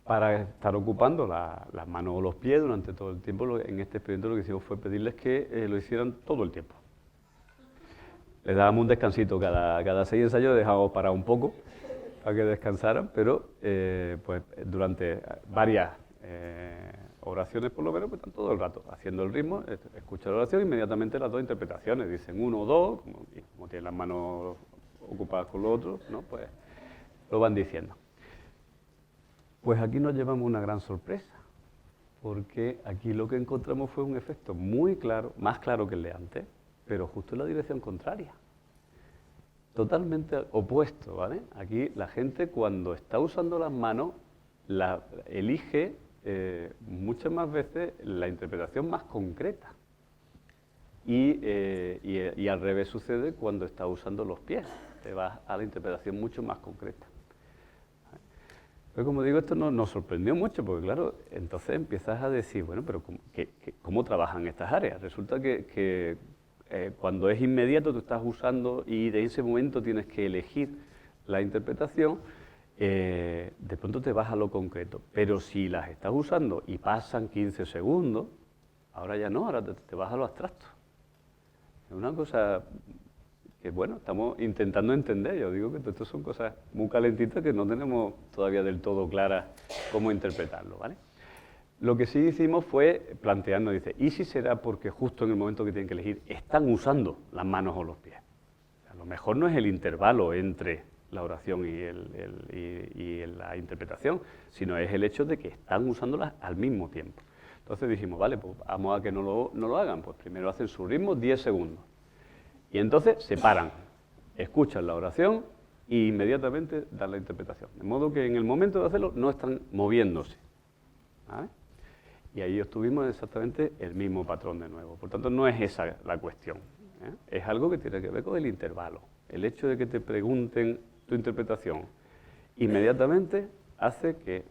Para estar ocupando las manos o los pies durante todo el tiempo, en este experimento lo que hicimos fue pedirles que lo hicieran todo el tiempo. Les dábamos un descansito, cada 6 ensayos dejábamos parar un poco para que descansaran, pero pues durante varias oraciones por lo menos, pues están todo el rato haciendo el ritmo, escuchan la oración, inmediatamente las dos interpretaciones, dicen uno o dos, como tienen las manos ocupadas con lo otro, ¿no? Pues lo van diciendo. Pues aquí nos llevamos una gran sorpresa, porque aquí lo que encontramos fue un efecto muy claro, más claro que el de antes, pero justo en la dirección contraria. Totalmente opuesto, ¿vale? Aquí la gente cuando está usando las manos elige muchas más veces la interpretación más concreta. Y al revés sucede cuando está usando los pies, te vas a la interpretación mucho más concreta. Pero como digo, esto nos sorprendió mucho, porque claro, entonces empiezas a decir, bueno, pero ¿cómo trabajan estas áreas? Resulta que cuando es inmediato tú estás usando y de ese momento tienes que elegir la interpretación, de pronto te vas a lo concreto. Pero si las estás usando y pasan 15 segundos, ahora ya no, ahora te vas a lo abstracto. Es una cosa que, bueno, estamos intentando entender. Yo digo que esto son cosas muy calentitas que no tenemos todavía del todo claras cómo interpretarlo, ¿vale? Lo que sí hicimos fue plantearnos, dice, ¿y si será porque justo en el momento que tienen que elegir están usando las manos o los pies? A lo mejor no es el intervalo entre la oración y la interpretación, sino es el hecho de que están usándolas al mismo tiempo. Entonces dijimos, vale, pues vamos a que no lo hagan. Pues primero hacen su ritmo 10 segundos. Y entonces se paran, escuchan la oración e inmediatamente dan la interpretación. De modo que en el momento de hacerlo no están moviéndose, ¿vale? Y ahí obtuvimos exactamente el mismo patrón de nuevo. Por tanto, no es esa la cuestión, ¿eh? Es algo que tiene que ver con el intervalo. El hecho de que te pregunten tu interpretación inmediatamente hace que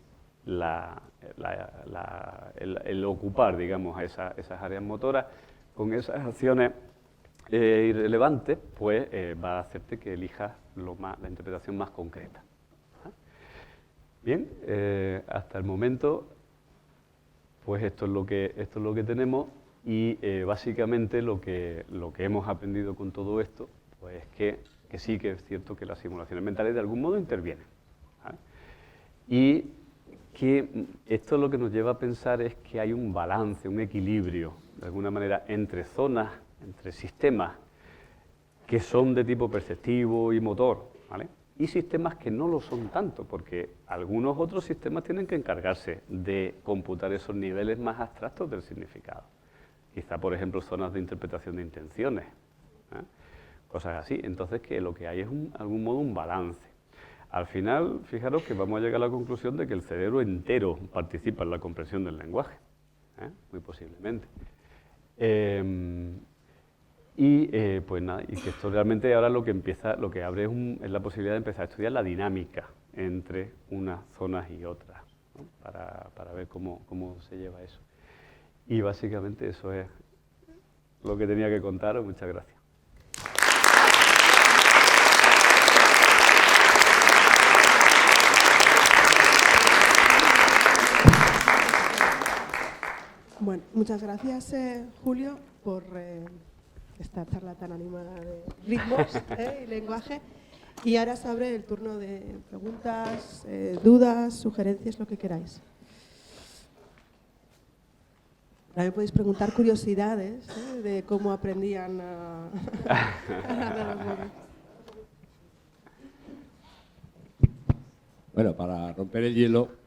el ocupar, digamos, esas áreas motoras con esas acciones irrelevantes, pues va a hacerte que elijas la interpretación más concreta. Bien, hasta el momento, pues esto es lo que tenemos y básicamente lo que hemos aprendido con todo esto, pues es que sí que es cierto que las simulaciones mentales de algún modo intervienen, ¿vale? Y que esto lo que nos lleva a pensar es que hay un balance, un equilibrio, de alguna manera, entre zonas, entre sistemas que son de tipo perceptivo y motor, ¿vale? Y sistemas que no lo son tanto, porque algunos otros sistemas tienen que encargarse de computar esos niveles más abstractos del significado. Quizá, por ejemplo, zonas de interpretación de intenciones, ¿eh? Cosas así. Entonces, que lo que hay es, de algún modo, un balance. Al final, fijaros que vamos a llegar a la conclusión de que el cerebro entero participa en la comprensión del lenguaje, muy posiblemente. Pues nada, y que esto realmente ahora lo que abre es la posibilidad de empezar a estudiar la dinámica entre unas zonas y otras, ¿no? Para ver cómo se lleva eso. Y básicamente eso es lo que tenía que contaros. Muchas gracias. Bueno, muchas gracias, Julio, por esta charla tan animada de ritmos y lenguaje. Y ahora se abre el turno de preguntas, dudas, sugerencias, lo que queráis. También podéis preguntar curiosidades de cómo aprendían a dar los modos. Bueno, para romper el hielo,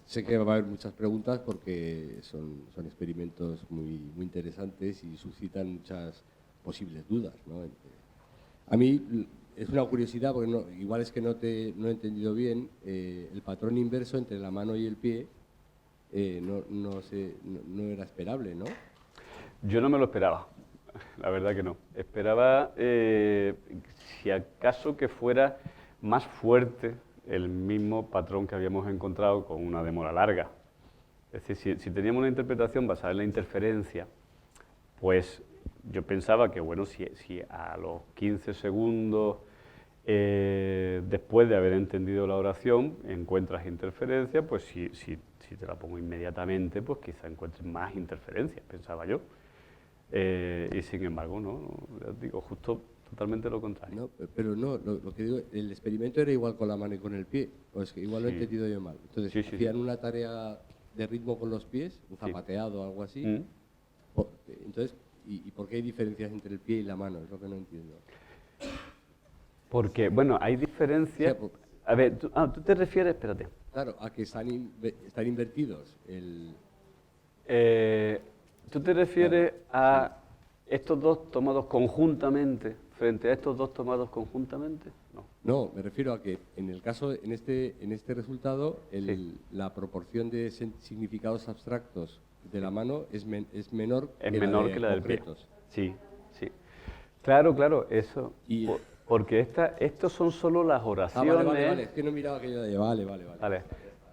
sé que va a haber muchas preguntas porque son experimentos muy interesantes y suscitan muchas posibles dudas, ¿no? A mí es una curiosidad, porque igual es que no he entendido bien, el patrón inverso entre la mano y el pie no era esperable, ¿no? Yo no me lo esperaba, la verdad que no. Esperaba, si acaso, que fuera más fuerte el mismo patrón que habíamos encontrado con una demora larga. Es decir, si teníamos una interpretación basada en la interferencia, pues yo pensaba que, bueno, si a los 15 segundos después de haber entendido la oración encuentras interferencia, pues si te la pongo inmediatamente, pues quizá encuentres más interferencias, pensaba yo. Y sin embargo, no, digo, justo totalmente lo contrario. No, pero no, lo que digo, el experimento era igual con la mano y con el pie, o es que igual lo he Sí. entendido yo mal. Entonces, Sí, sí, hacían sí. una tarea de ritmo con los pies, un zapateado o algo así. Mm. Entonces, ¿y por qué hay diferencias entre el pie y la mano? Es lo que no entiendo. Porque, bueno, hay diferencias. O sea, A ver, tú te refieres, espérate. Claro, a que están invertidos. ¿Tú te refieres a estos dos tomados conjuntamente frente a estos dos tomados conjuntamente? No. No, me refiero a que en el caso, en este resultado, Sí. la proporción de significados abstractos de la mano es menor Es que menor la de que la del pie. concretos. Sí, sí. Claro, eso. Y- Porque estos son solo las oraciones. Vale, es que no miraba aquello de vale. Vale.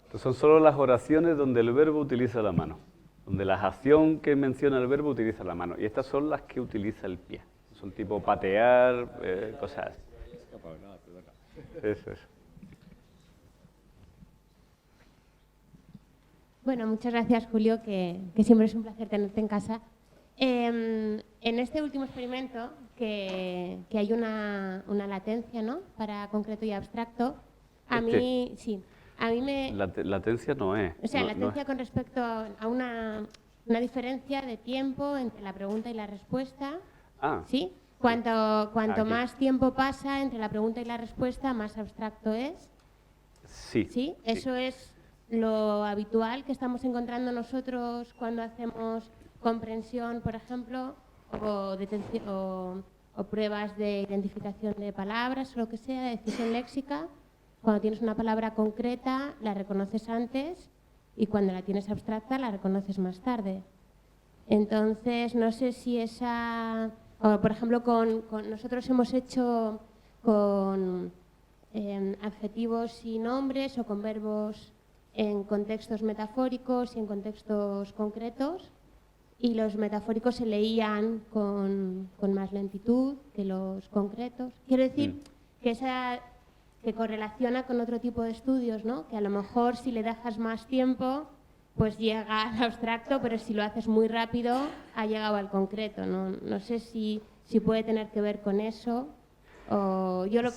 Estos son solo las oraciones donde el verbo utiliza la mano. Donde la acción que menciona el verbo utiliza la mano. Y estas son las que utiliza el pie. Son tipo patear, cosas así. Eso. Bueno, muchas gracias, Julio, que siempre es un placer tenerte en casa. En este último experimento, que hay una latencia, ¿no?, para concreto y abstracto, a mí me... Latencia no es. O sea, no- latencia con respecto a una diferencia de tiempo entre la pregunta y la respuesta, Ah, ¿sí? Cuanto Aquí. más tiempo pasa entre la pregunta y la respuesta, más abstracto es. sí. ¿Sí? Eso es lo habitual que estamos encontrando nosotros cuando hacemos comprensión, por ejemplo, o pruebas de identificación de palabras o lo que sea, de decisión léxica. Cuando tienes una palabra concreta, la reconoces antes y cuando la tienes abstracta, la reconoces más tarde. Entonces, no sé si o, por ejemplo, nosotros hemos hecho con adjetivos y nombres o con verbos en contextos metafóricos y en contextos concretos, y los metafóricos se leían con más lentitud que los concretos. Quiero decir que correlaciona con otro tipo de estudios, ¿no? Que a lo mejor si le dejas más tiempo, pues llega al abstracto, pero si lo haces muy rápido, ha llegado al concreto. No sé si puede tener que ver con eso. O yo lo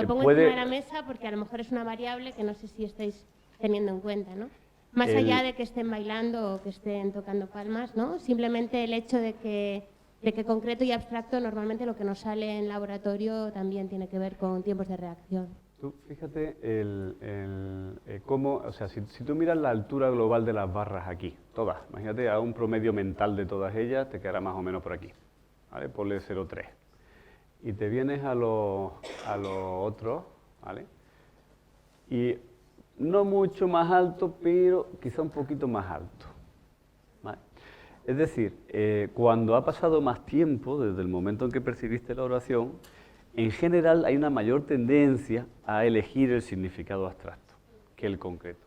pongo puede- encima de la mesa porque a lo mejor es una variable que no sé si estáis teniendo en cuenta, ¿no? Más allá de que estén bailando o que estén tocando palmas, ¿no? Simplemente el hecho de que concreto y abstracto normalmente lo que nos sale en laboratorio también tiene que ver con tiempos de reacción. Tú fíjate cómo, o sea, si tú miras la altura global de las barras aquí, todas, imagínate a un promedio mental de todas ellas, te quedará más o menos por aquí, ¿vale? Ponle 0,3. Y te vienes a los otros, ¿vale? Y no mucho más alto, pero quizá un poquito más alto, ¿vale? Es decir, cuando ha pasado más tiempo desde el momento en que percibiste la oración, en general hay una mayor tendencia a elegir el significado abstracto que el concreto.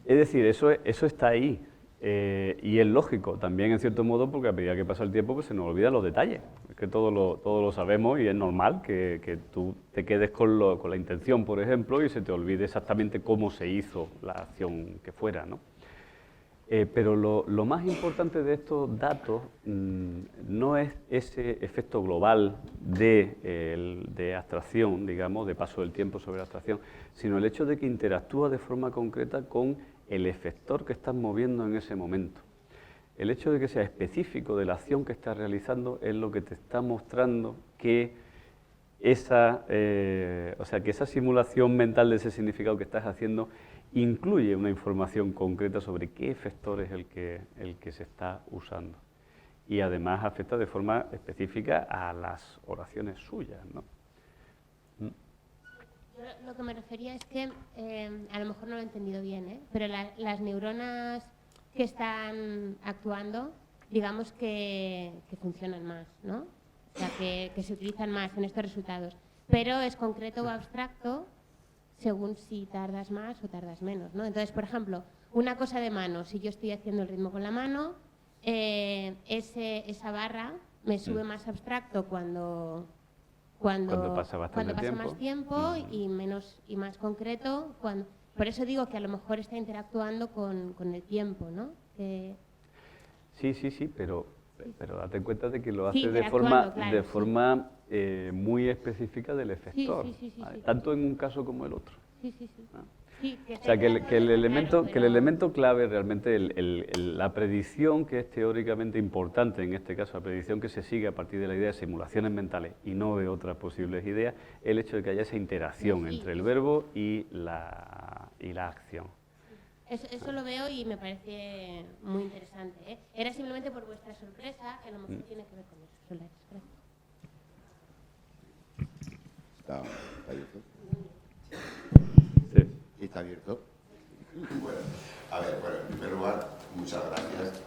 Es decir, eso está ahí, y es lógico también en cierto modo, porque a medida que pasa el tiempo pues se nos olvidan los detalles. Es que todo lo sabemos y es normal que tú te quedes con la intención, por ejemplo, y se te olvide exactamente cómo se hizo la acción que fuera, ¿no? Pero lo más importante de estos datos no es ese efecto global de abstracción, digamos, de paso del tiempo sobre la abstracción, sino el hecho de que interactúa de forma concreta con el efector que estás moviendo en ese momento. El hecho de que sea específico de la acción que estás realizando es lo que te está mostrando que esa simulación mental de ese significado que estás haciendo incluye una información concreta sobre qué efector es el que se está usando. Y además afecta de forma específica a las oraciones suyas, ¿no? Yo lo que me refería es que, a lo mejor no lo he entendido bien, pero las neuronas que están actuando, digamos que funcionan más, ¿no? O sea, que se utilizan más en estos resultados. Pero es concreto o abstracto según si tardas más o tardas menos, ¿no? Entonces, por ejemplo, una cosa de mano, si yo estoy haciendo el ritmo con la mano, esa barra me sube más abstracto cuando pasa bastante más tiempo y más concreto por eso digo que a lo mejor está interactuando con el tiempo, ¿no? Sí, pero Pero date cuenta de que lo Sí, hace de interactuando, claro, sí. forma muy específica del efector, sí, ¿vale? sí. Tanto en un caso como el otro. Sí, sí, sí. ¿No? Sí, O sea, que el claro, elemento clave realmente, la predicción que es teóricamente importante, en este caso la predicción que se sigue a partir de la idea de simulaciones mentales y no de otras posibles ideas, el hecho de que haya esa interacción Sí, entre el verbo y la acción. Eso lo veo y me parece muy interesante, ¿eh? Era simplemente por vuestra sorpresa, que a lo mejor tiene que ver con eso. Solares, gracias. Está abierto. Sí. ¿Y está abierto? Bueno, a ver, en primer lugar, muchas gracias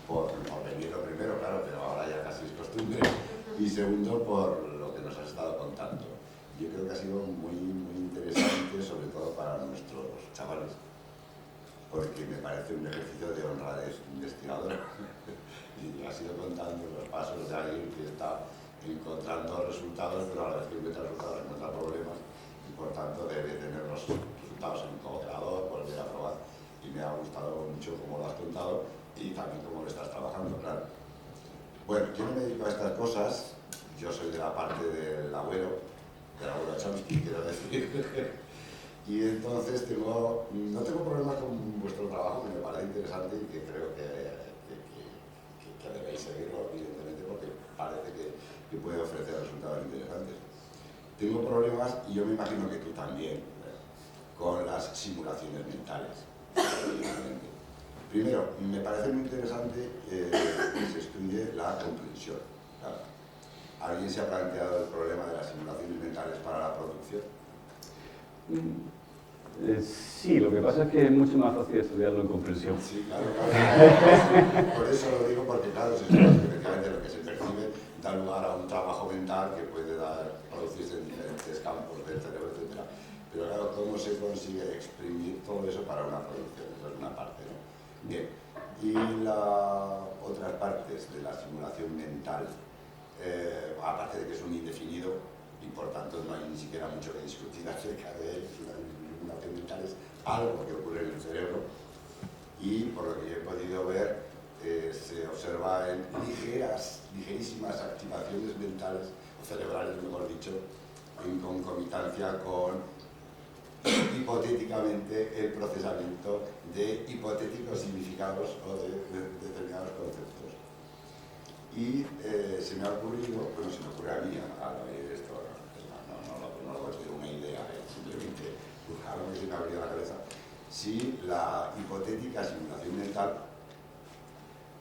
por venir lo primero, claro, pero ahora ya casi es costumbre. Y segundo, por lo que nos has estado contando. Yo creo que ha sido muy interesante, sobre todo para nuestros chavales, porque me parece un ejercicio de honradez investigadora. Y has ido contando los pasos de alguien que está encontrando resultados, pero a la vez que encuentra resultados encuentra problemas, y por tanto debe tener los resultados en un cooperador, volver a probar. Y me ha gustado mucho cómo lo has contado y también cómo lo estás trabajando, claro. Bueno, yo no me dedico a estas cosas, yo soy de la parte del abuelo Chomsky, quiero decir. Y entonces no tengo problema con vuestro trabajo, que me parece interesante y que creo que debéis seguirlo, evidentemente, porque parece que puede ofrecer resultados interesantes. Tengo problemas, y yo me imagino que tú también, con las simulaciones mentales. Primero, me parece muy interesante que se estudie la comprensión. Claro. ¿Alguien se ha planteado el problema de las simulaciones mentales para la producción? Sí, lo que pasa es que es mucho más fácil estudiarlo en comprensión. Sí, claro. Por eso lo digo, porque claro, se sabe que efectivamente lo que se percibe da lugar a un trabajo mental que puede producirse en diferentes campos del cerebro, etc. Pero claro, ¿cómo se consigue exprimir todo eso para una producción? Eso es una parte, ¿no? Bien, y las otras partes de la simulación mental, aparte de que es un indefinido, y por tanto no hay ni siquiera mucho que discutir acerca de él, la simulación mental es algo que ocurre en el cerebro, y por lo que yo he podido ver, se observa en ligerísimas activaciones mentales, o cerebrales mejor dicho, en concomitancia con hipotéticamente el procesamiento de hipotéticos significados o de determinados conceptos. Y se me ha ocurrido, bueno, se me ocurre a mí al oír esto, no lo es de una idea, simplemente algo que se me ha abrido la cabeza, si la hipotética simulación mental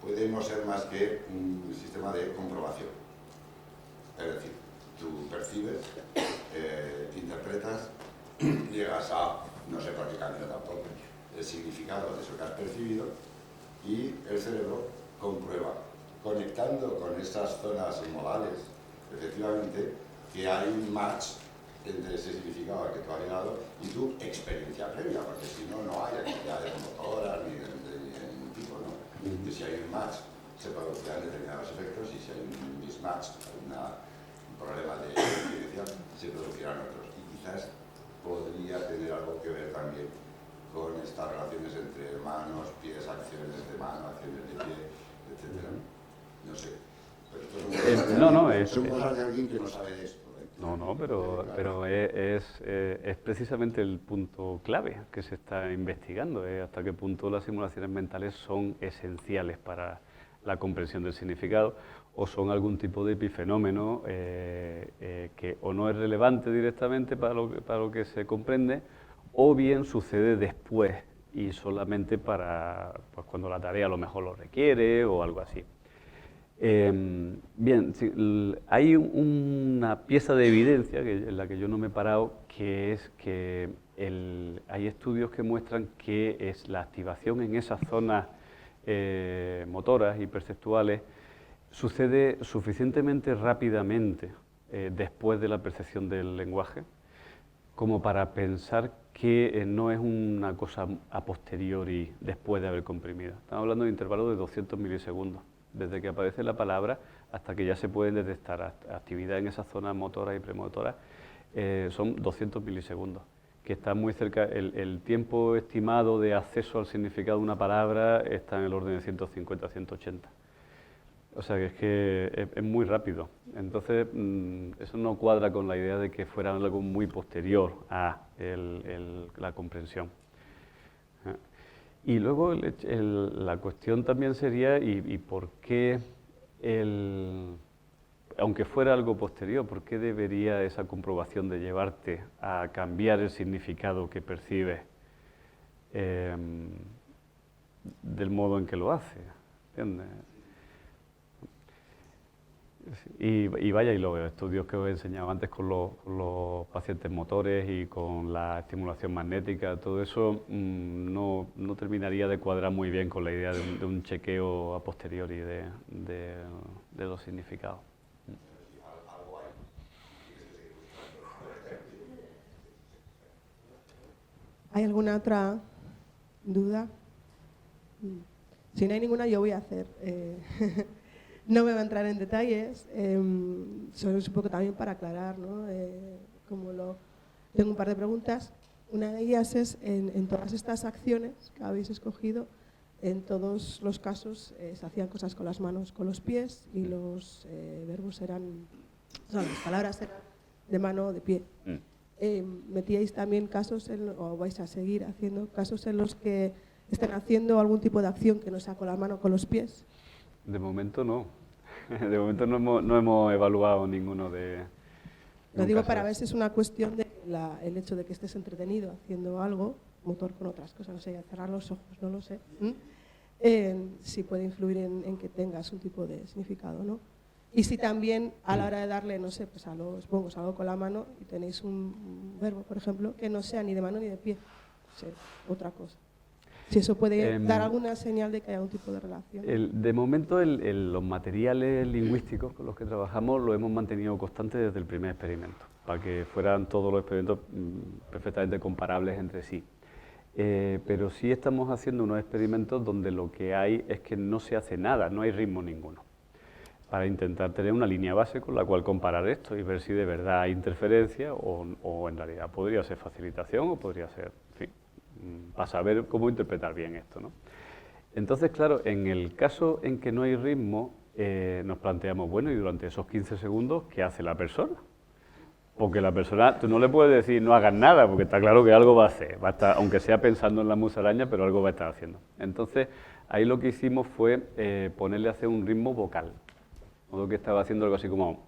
puede no ser más que un sistema de comprobación. Es decir, tú percibes, interpretas, llegas a, no sé por qué camino tampoco, el significado de eso que has percibido, y el cerebro comprueba, conectando con esas zonas modales, efectivamente, que hay un match entre ese significado al que tú has llegado y tu experiencia previa, porque si no, no hay actividades motoras ni de ningún tipo, ¿no? Y si hay un match, se producirán determinados efectos, y si hay un mismatch, un problema de experiencia, se producirán otros. Y quizás podría tener algo que ver también con estas relaciones entre manos, pies, acciones de mano, acciones de pie, etc. No sé. Pero esto son cosas de alguien que no sabe de esto. No, pero es precisamente el punto clave que se está investigando, hasta qué punto las simulaciones mentales son esenciales para la comprensión del significado, o son algún tipo de epifenómeno que o no es relevante directamente para lo que se comprende, o bien sucede después y solamente para cuando la tarea a lo mejor lo requiere o algo así. Bien, sí, hay una pieza de evidencia en la que yo no me he parado, que es que hay estudios que muestran que es la activación en esas zonas motoras y perceptuales sucede suficientemente rápidamente después de la percepción del lenguaje como para pensar que no es una cosa a posteriori después de haber comprimido. Estamos hablando de intervalos de 200 milisegundos. Desde que aparece la palabra hasta que ya se pueden detectar actividad en esas zonas motoras y premotoras, son 200 milisegundos, que está muy cerca. El tiempo estimado de acceso al significado de una palabra está en el orden de 150 a 180. O sea, que es que es muy rápido. Entonces, eso no cuadra con la idea de que fuera algo muy posterior a la comprensión. Y luego la cuestión también sería, ¿y por qué, aunque fuera algo posterior, por qué debería esa comprobación de llevarte a cambiar el significado que percibes del modo en que lo hace? ¿Entiendes? Y vaya, y los estudios que os he enseñado antes con los pacientes motores y con la estimulación magnética, todo eso no terminaría de cuadrar muy bien con la idea de un chequeo a posteriori de los significados. ¿Hay alguna otra duda? Si no hay ninguna, yo voy a hacer. No me voy a entrar en detalles, solo es un poco también para aclarar, ¿no? Tengo un par de preguntas. Una de ellas es, en todas estas acciones que habéis escogido, en todos los casos se hacían cosas con las manos, con los pies, y los verbos eran, las palabras eran de mano o de pie. ¿Metíais también casos, o vais a seguir haciendo casos en los que estén haciendo algún tipo de acción que no sea con la mano o con los pies? De momento no. De momento no hemos evaluado ninguno de... Lo digo para ver si es una cuestión de el hecho de que estés entretenido haciendo algo, motor con otras cosas, no sé, cerrar los ojos, no lo sé, si puede influir en que tengas un tipo de significado, ¿no? Y si también a la hora de darle, no sé, pues pongos algo con la mano y tenéis un verbo, por ejemplo, que no sea ni de mano ni de pie, o sea, otra cosa. Si eso puede dar alguna señal de que hay algún tipo de relación. De momento, los materiales lingüísticos con los que trabajamos los hemos mantenido constantes desde el primer experimento, para que fueran todos los experimentos perfectamente comparables entre sí. Pero sí estamos haciendo unos experimentos donde lo que hay es que no se hace nada, no hay ritmo ninguno, para intentar tener una línea base con la cual comparar esto y ver si de verdad hay interferencia o en realidad podría ser facilitación o podría ser, en fin, para saber cómo interpretar bien esto, ¿no? Entonces, claro, en el caso en que no hay ritmo, nos planteamos, bueno, y durante esos 15 segundos, ¿qué hace la persona? Porque la persona, tú no le puedes decir no hagas nada, porque está claro que algo va a hacer, va a estar, aunque sea pensando en la musaraña, pero algo va a estar haciendo. Entonces, ahí lo que hicimos fue ponerle a hacer un ritmo vocal, de modo que estaba haciendo algo así como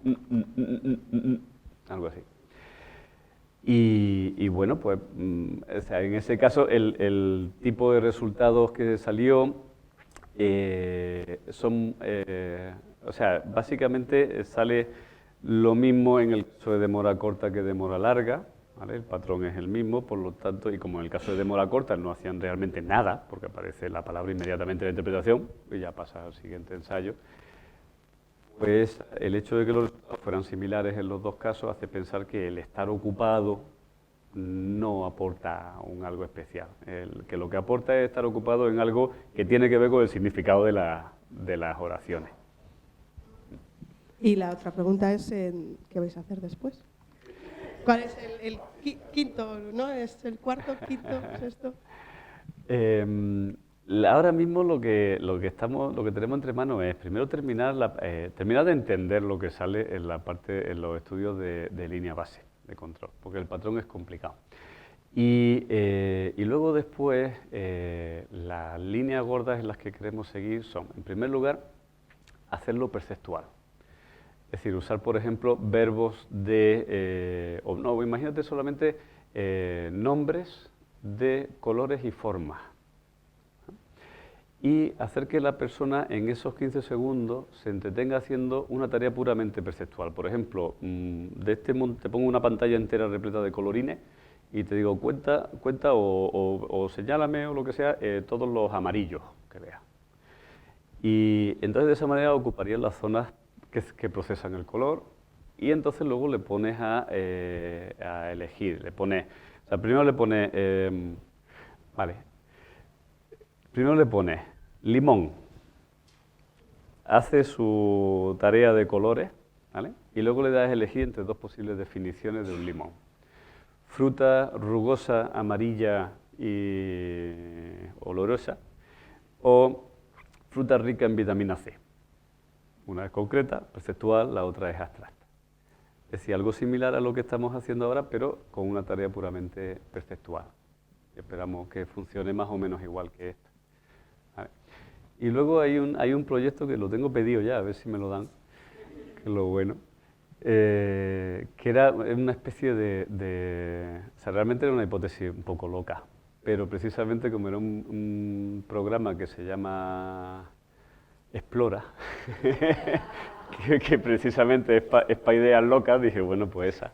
algo así. Y bueno, pues o sea, en ese caso el tipo de resultados que salió son, o sea, básicamente sale lo mismo en el caso de demora corta que demora larga, ¿vale? El patrón es el mismo, por lo tanto, y como en el caso de demora corta no hacían realmente nada, porque aparece la palabra inmediatamente en la interpretación, y ya pasa al siguiente ensayo, pues el hecho de que los resultados fueran similares en los dos casos hace pensar que el estar ocupado no aporta algo especial, que lo que aporta es estar ocupado en algo que tiene que ver con el significado de las oraciones. Y la otra pregunta es, ¿qué vais a hacer después? ¿Cuál es el quinto, no? ¿Es el cuarto, quinto, sexto? Ahora mismo lo que tenemos entre manos es primero terminar de entender lo que sale en los estudios de línea base de control, porque el patrón es complicado. Y luego después las líneas gordas en las que queremos seguir son, en primer lugar, hacerlo perceptual. Es decir, usar, por ejemplo, verbos imagínate solamente nombres de colores y formas. Y hacer que la persona en esos 15 segundos se entretenga haciendo una tarea puramente perceptual. Por ejemplo, te pongo una pantalla entera repleta de colorines y te digo, cuenta o señálame o lo que sea, todos los amarillos que veas. Y entonces de esa manera ocuparías las zonas que procesan el color y entonces luego le pones a elegir. Primero le pones limón, hace su tarea de colores, ¿vale? Y luego le das a elegir entre dos posibles definiciones de un limón. Fruta rugosa, amarilla y olorosa, o fruta rica en vitamina C. Una es concreta, perceptual, la otra es abstracta. Es decir, algo similar a lo que estamos haciendo ahora, pero con una tarea puramente perceptual. Esperamos que funcione más o menos igual que esta. Vale. Y luego hay un proyecto que lo tengo pedido ya, a ver si me lo dan, que es lo bueno, que era una especie o sea, realmente era una hipótesis un poco loca, pero precisamente como era un programa que se llama Explora, que precisamente es para ideas locas, dije, bueno, pues esa.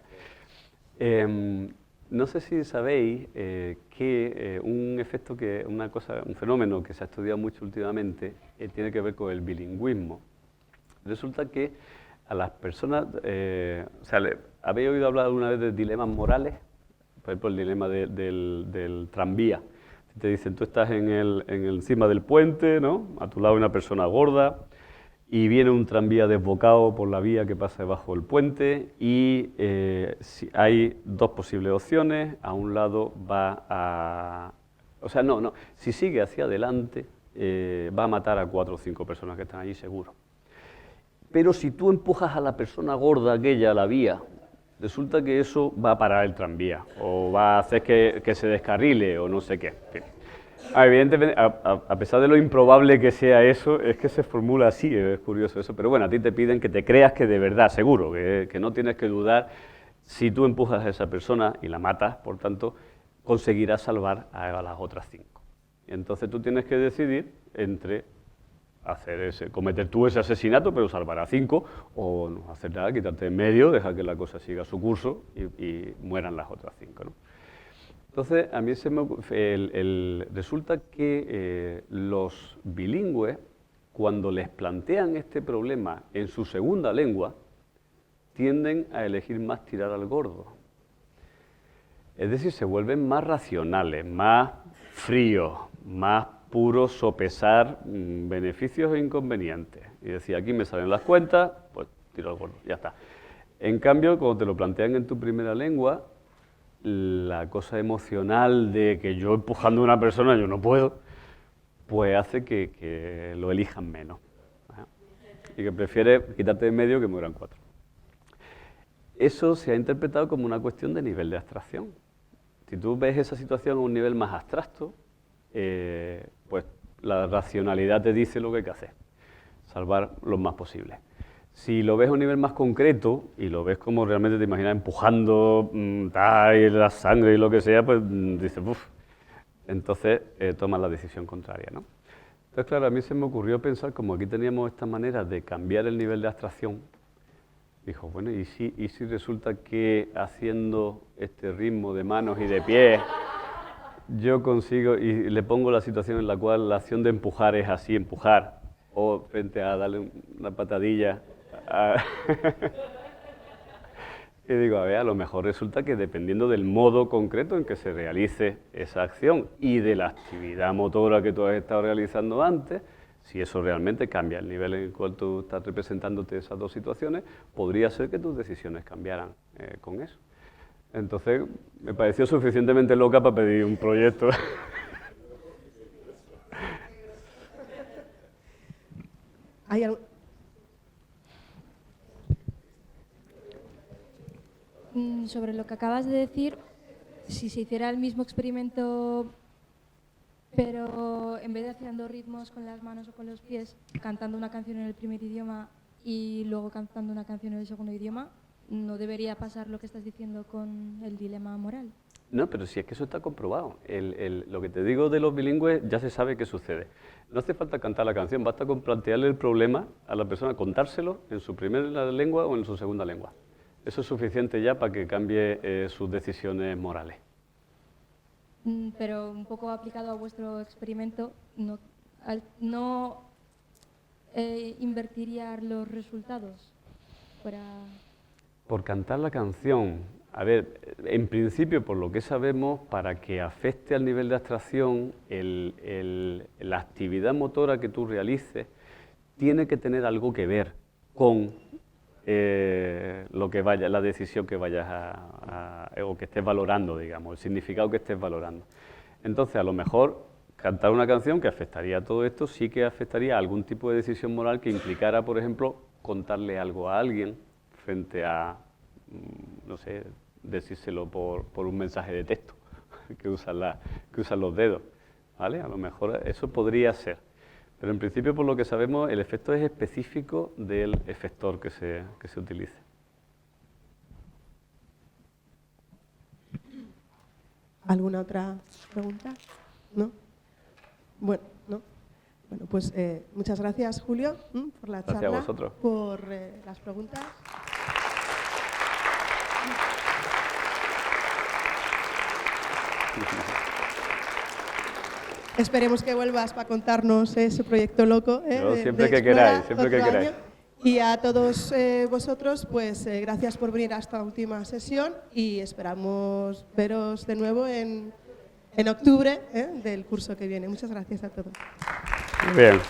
No sé si sabéis que un efecto, un fenómeno que se ha estudiado mucho últimamente tiene que ver con el bilingüismo. Resulta que a las personas, ¿habéis oído hablar alguna vez de dilemas morales? Por ejemplo, el dilema del tranvía. Te dicen, tú estás encima del puente, ¿no? A tu lado hay una persona gorda, y viene un tranvía desbocado por la vía que pasa debajo del puente y si hay dos posibles opciones. A un lado va a... O sea, no, si sigue hacia adelante va a matar a 4 o 5 personas que están allí seguro. Pero si tú empujas a la persona gorda aquella a la vía, resulta que eso va a parar el tranvía o va a hacer que se descarrile o no sé qué. En fin. Evidentemente, a pesar de lo improbable que sea eso, es que se formula así, es curioso eso, pero bueno, a ti te piden que te creas que de verdad, seguro, que no tienes que dudar, si tú empujas a esa persona y la matas, por tanto, conseguirás salvar a las otras 5. Entonces tú tienes que decidir entre cometer tú ese asesinato, pero salvar a 5, o no hacer nada, quitarte en medio, dejar que la cosa siga su curso y mueran las otras 5, ¿no? Entonces, a mí resulta que los bilingües, cuando les plantean este problema en su segunda lengua, tienden a elegir más tirar al gordo. Es decir, se vuelven más racionales, más fríos, más puros sopesar beneficios e inconvenientes. Y decir, aquí me salen las cuentas, pues tiro al gordo, ya está. En cambio, cuando te lo plantean en tu primera lengua, la cosa emocional de que yo empujando a una persona yo no puedo, pues hace que lo elijan menos. Y que prefiere quitarte de en medio que mueran 4. Eso se ha interpretado como una cuestión de nivel de abstracción. Si tú ves esa situación a un nivel más abstracto, pues la racionalidad te dice lo que hay que hacer, salvar lo más posible. Si lo ves a un nivel más concreto y lo ves como realmente te imaginas empujando la sangre y lo que sea, pues dices, uff, entonces tomas la decisión contraria, ¿no? Entonces, claro, a mí se me ocurrió pensar, como aquí teníamos esta manera de cambiar el nivel de abstracción, dijo, bueno, ¿y si resulta que haciendo este ritmo de manos y de pies yo consigo y le pongo la situación en la cual la acción de empujar es así, empujar, o frente a darle una patadilla? Y digo, a lo mejor resulta que dependiendo del modo concreto en que se realice esa acción y de la actividad motora que tú has estado realizando antes, si eso realmente cambia el nivel en el cual tú estás representándote esas dos situaciones, podría ser que tus decisiones cambiaran con eso. Entonces, me pareció suficientemente loca para pedir un proyecto. ¿Hay algo? Sobre lo que acabas de decir, si se hiciera el mismo experimento, pero en vez de haciendo ritmos con las manos o con los pies, cantando una canción en el primer idioma y luego cantando una canción en el segundo idioma, ¿no debería pasar lo que estás diciendo con el dilema moral? No, pero si es que eso está comprobado. Lo que te digo de los bilingües ya se sabe qué sucede. No hace falta cantar la canción, basta con plantearle el problema a la persona, contárselo en su primera lengua o en su segunda lengua. Eso es suficiente ya para que cambie sus decisiones morales. Pero un poco aplicado a vuestro experimento, ¿no invertiría los resultados para...? Por cantar la canción, a ver, en principio, por lo que sabemos, para que afecte al nivel de abstracción, la actividad motora que tú realices tiene que tener algo que ver con la decisión que vayas o que estés valorando, digamos, el significado que estés valorando. Entonces, a lo mejor cantar una canción que afectaría a todo esto, sí que afectaría a algún tipo de decisión moral que implicara, por ejemplo, contarle algo a alguien frente a, no sé, decírselo por un mensaje de texto que usan los dedos, ¿vale? A lo mejor eso podría ser. Pero en principio, por lo que sabemos, el efecto es específico del efector que se utilice. ¿Alguna otra pregunta? ¿No? Bueno, ¿no? Bueno, pues muchas gracias, Julio, por la charla. Gracias a vosotros. Por las preguntas. Esperemos que vuelvas para contarnos ese proyecto loco. Yo siempre de que Explora queráis, siempre que otro queráis. año. Y a todos vosotros, pues gracias por venir a esta última sesión y esperamos veros de nuevo en octubre del curso que viene. Muchas gracias a todos. Bien.